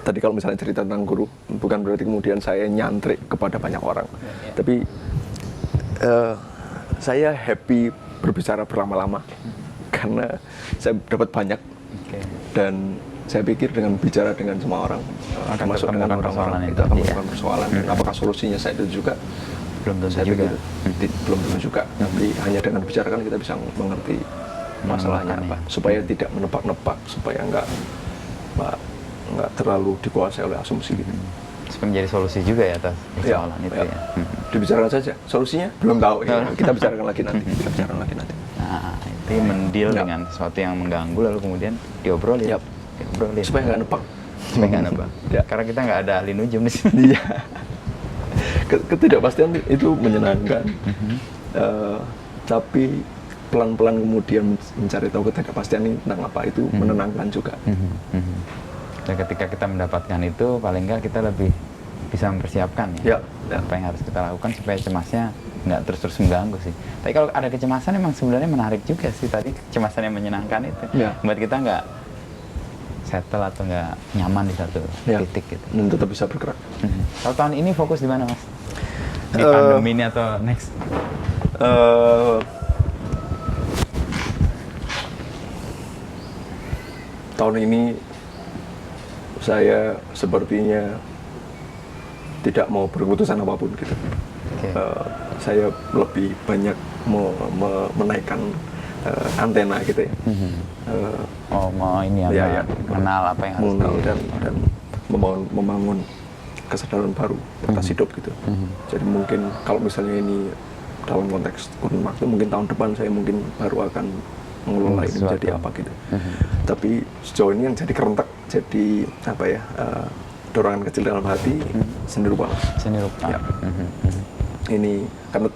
tadi kalau misalnya cerita tentang guru, bukan berarti kemudian saya nyantrik kepada banyak orang, tapi saya happy berbicara berlama-lama karena saya dapat banyak dan saya pikir dengan bicara dengan semua orang, termasuk dengan orang-orang itu akan menemukan persoalan. Dan apakah solusinya saya itu juga belum tentu juga, tapi hanya dengan bicara kan kita bisa mengerti masalahnya apa, supaya tidak menebak-nebak, supaya nggak terlalu dikuasai oleh asumsi gitu. Supaya menjadi solusi juga ya atas persoalan itu ya. Dibicarakan saja, solusinya belum tahu. Kita bicarakan lagi nanti. Nah, itu mendeal dengan sesuatu yang mengganggu lalu kemudian diobrolin. Supaya nggak nebak. supaya nggak nebak. Ya. Karena kita nggak ada ahli nujum di sini. Iya. Ketidakpastian itu menyenangkan. Tapi pelan-pelan kemudian mencari tahu ketidakpastian ini tentang apa itu menenangkan juga. Dan ketika kita mendapatkan itu, paling nggak kita lebih bisa mempersiapkan ya, apa yang harus kita lakukan supaya cemasnya nggak terus-terus mengganggu sih. Tapi kalau ada kecemasan emang sebenarnya menarik juga sih tadi, kecemasan yang menyenangkan itu. Buat kita nggak settle atau nggak nyaman di satu titik gitu. Dan tetap bisa bergerak. Kalau tahun ini fokus di mana, Mas? Di pandemi ini atau next? Tahun ini saya sepertinya tidak mau berkeputusan apapun gitu. Saya lebih banyak menaikkan antena gitu ya. Mau ini ya, mengenal apa yang harus dan membangun kesadaran baru atas hidup gitu. Jadi mungkin kalau misalnya ini dalam konteks kurun waktu, mungkin tahun depan saya mungkin baru akan mengelola ini menjadi apa gitu. Tapi sejauh ini yang jadi kerentak, jadi apa ya, dorongan kecil dalam hati, seni rupa. Seni rupa. Ya. Ini karena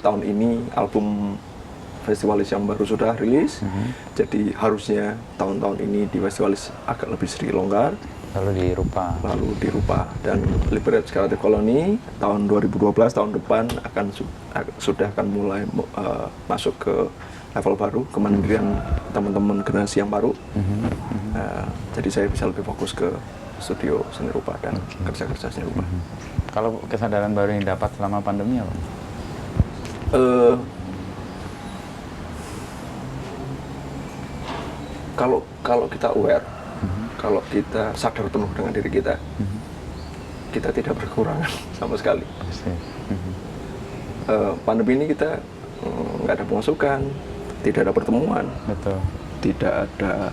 tahun ini album Festivalis yang baru sudah rilis, jadi harusnya tahun-tahun ini di Festivalis agak lebih sedikit longgar. Lalu dirupa dan Liberate Creative Colony tahun 2012 tahun depan sudah akan mulai masuk ke level baru, kemandirian teman-teman generasi yang baru. Jadi saya bisa lebih fokus ke studio seni rupa dan kerja-kerja seni rupa. Kalau kesadaran baru yang dapat selama pandemi apa? Kalau kita aware, kalau kita sadar penuh dengan diri kita, kita tidak berkekurangan sama sekali. Pandemi ini kita nggak ada pemasukan, tidak ada pertemuan, tidak ada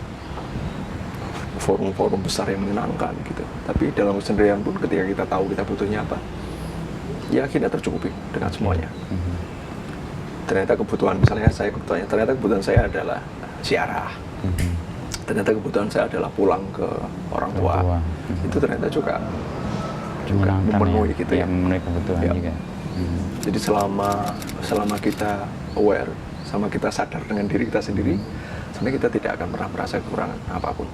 forum-forum besar yang menyenangkan gitu. Tapi dalam kesendirian pun ketika kita tahu kita butuhnya apa, ya akhirnya tercukupi dengan semuanya. Ternyata kebutuhan, misalnya ternyata kebutuhan saya adalah ziarah. Ternyata kebutuhan saya adalah pulang ke orang tua. Itu ternyata juga memenuhi gitu ya. Memenuhi kebutuhan juga. Jadi selama kita aware, sama kita sadar dengan diri kita sendiri, sebenarnya kita tidak akan pernah merasa kekurangan apapun.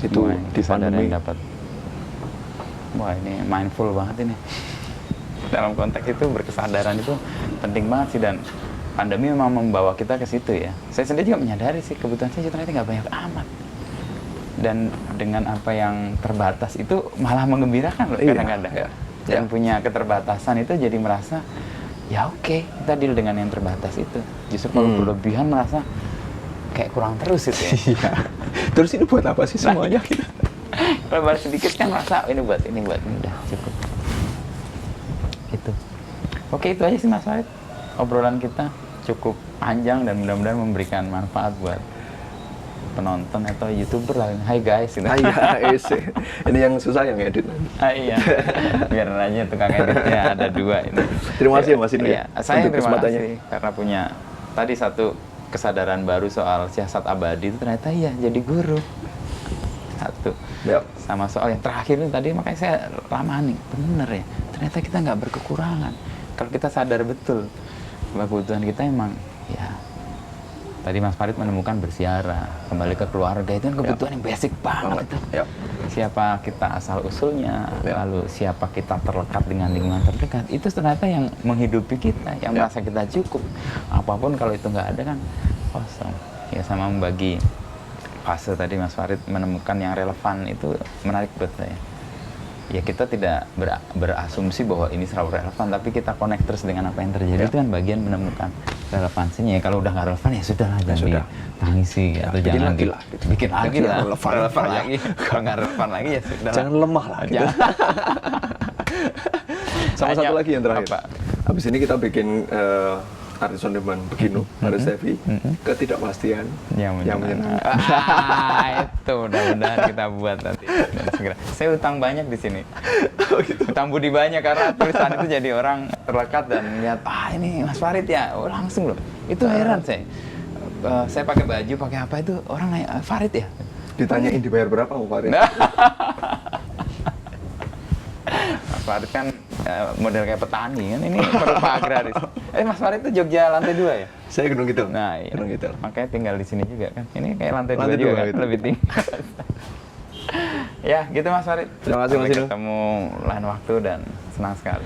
Itu di pandemi dapat. Wah, ini mindful banget ini. Dalam konteks itu berkesadaran itu penting banget sih, dan pandemi memang membawa kita ke situ ya. Saya sendiri juga menyadari sih kebutuhan saya ternyata nggak banyak amat. Dan dengan apa yang terbatas itu malah menggembirakan loh kadang-kadang. Dan punya keterbatasan itu jadi merasa ya oke, kita deal dengan yang terbatas itu. Justru kalau berlebihan merasa kayak kurang terus itu ya. Terus ini buat apa sih semuanya? Kalau baru sedikit kan merasa ini buat ini udah cukup. Gitu. Oke, itu aja sih Mas Farid. Obrolan kita cukup panjang dan mudah-mudahan memberikan manfaat buat penonton atau YouTuber lah. Hai guys. Hai guys. Ini yang susah yang edit. Iya. Biar aja tukang editnya ada dua ini. Terima kasih Mas Indra. Iya, saya terima kasih karena punya tadi satu kesadaran baru soal siasat abadi itu ternyata iya jadi guru. Satu. Sama soal yang terakhir itu tadi makanya saya lama nih. Bener ya. Ternyata kita nggak berkekurangan. Kalau kita sadar betul kebutuhan kita emang ya tadi Mas Farid menemukan bersiara, kembali ke keluarga itu kan kebutuhan yang basic banget itu. Siapa kita asal usulnya, lalu siapa kita terlekat dengan lingkungan terdekat, itu ternyata yang menghidupi kita, yang merasa kita cukup. Apapun kalau itu nggak ada kan kosong. Ya sama membagi fase tadi Mas Farid menemukan yang relevan itu menarik buat saya. Ya kita tidak berasumsi bahwa ini selalu relevan, tapi kita connect terus dengan apa yang terjadi. Itu kan bagian menemukan relevansinya. Ya kalau udah nggak relevan ya sudahlah, jangan ditangisi atau jangan bikin lagi lah, relevan lagi. Kalau nggak relevan lagi ya sudah. Jangan lemah lah. Gitu. Sama satu lagi yang terakhir. Habis ini kita bikin artis on demand beginu, Haris Devi, ketidakpastian yang menyenangkan. Itu mudah-mudahan kita buat nanti. Segera. Saya utang banyak di sini. Utang budi banyak karena tulisan itu jadi orang terlekat dan lihat ini Mas Farid ya, langsung loh. Itu heran saya. Saya pakai baju, pakai apa itu orang nanya Farid ya. Ditanyain dibayar berapa Pak Farid? Mas Farid kan model kayak petani kan, ini perupa agraris. Mas Farid itu Jogja lantai 2 ya? Saya Gunung Kidul. Nah, iya. Gunung Kidul. Makanya tinggal di sini juga kan. Ini kayak lantai 2 Lantai juga dua kan, gitu. lebih tinggi. Ya, gitu Mas Farid. Terima kasih, Mas Sampai Inu. ketemu lain waktu dan senang sekali.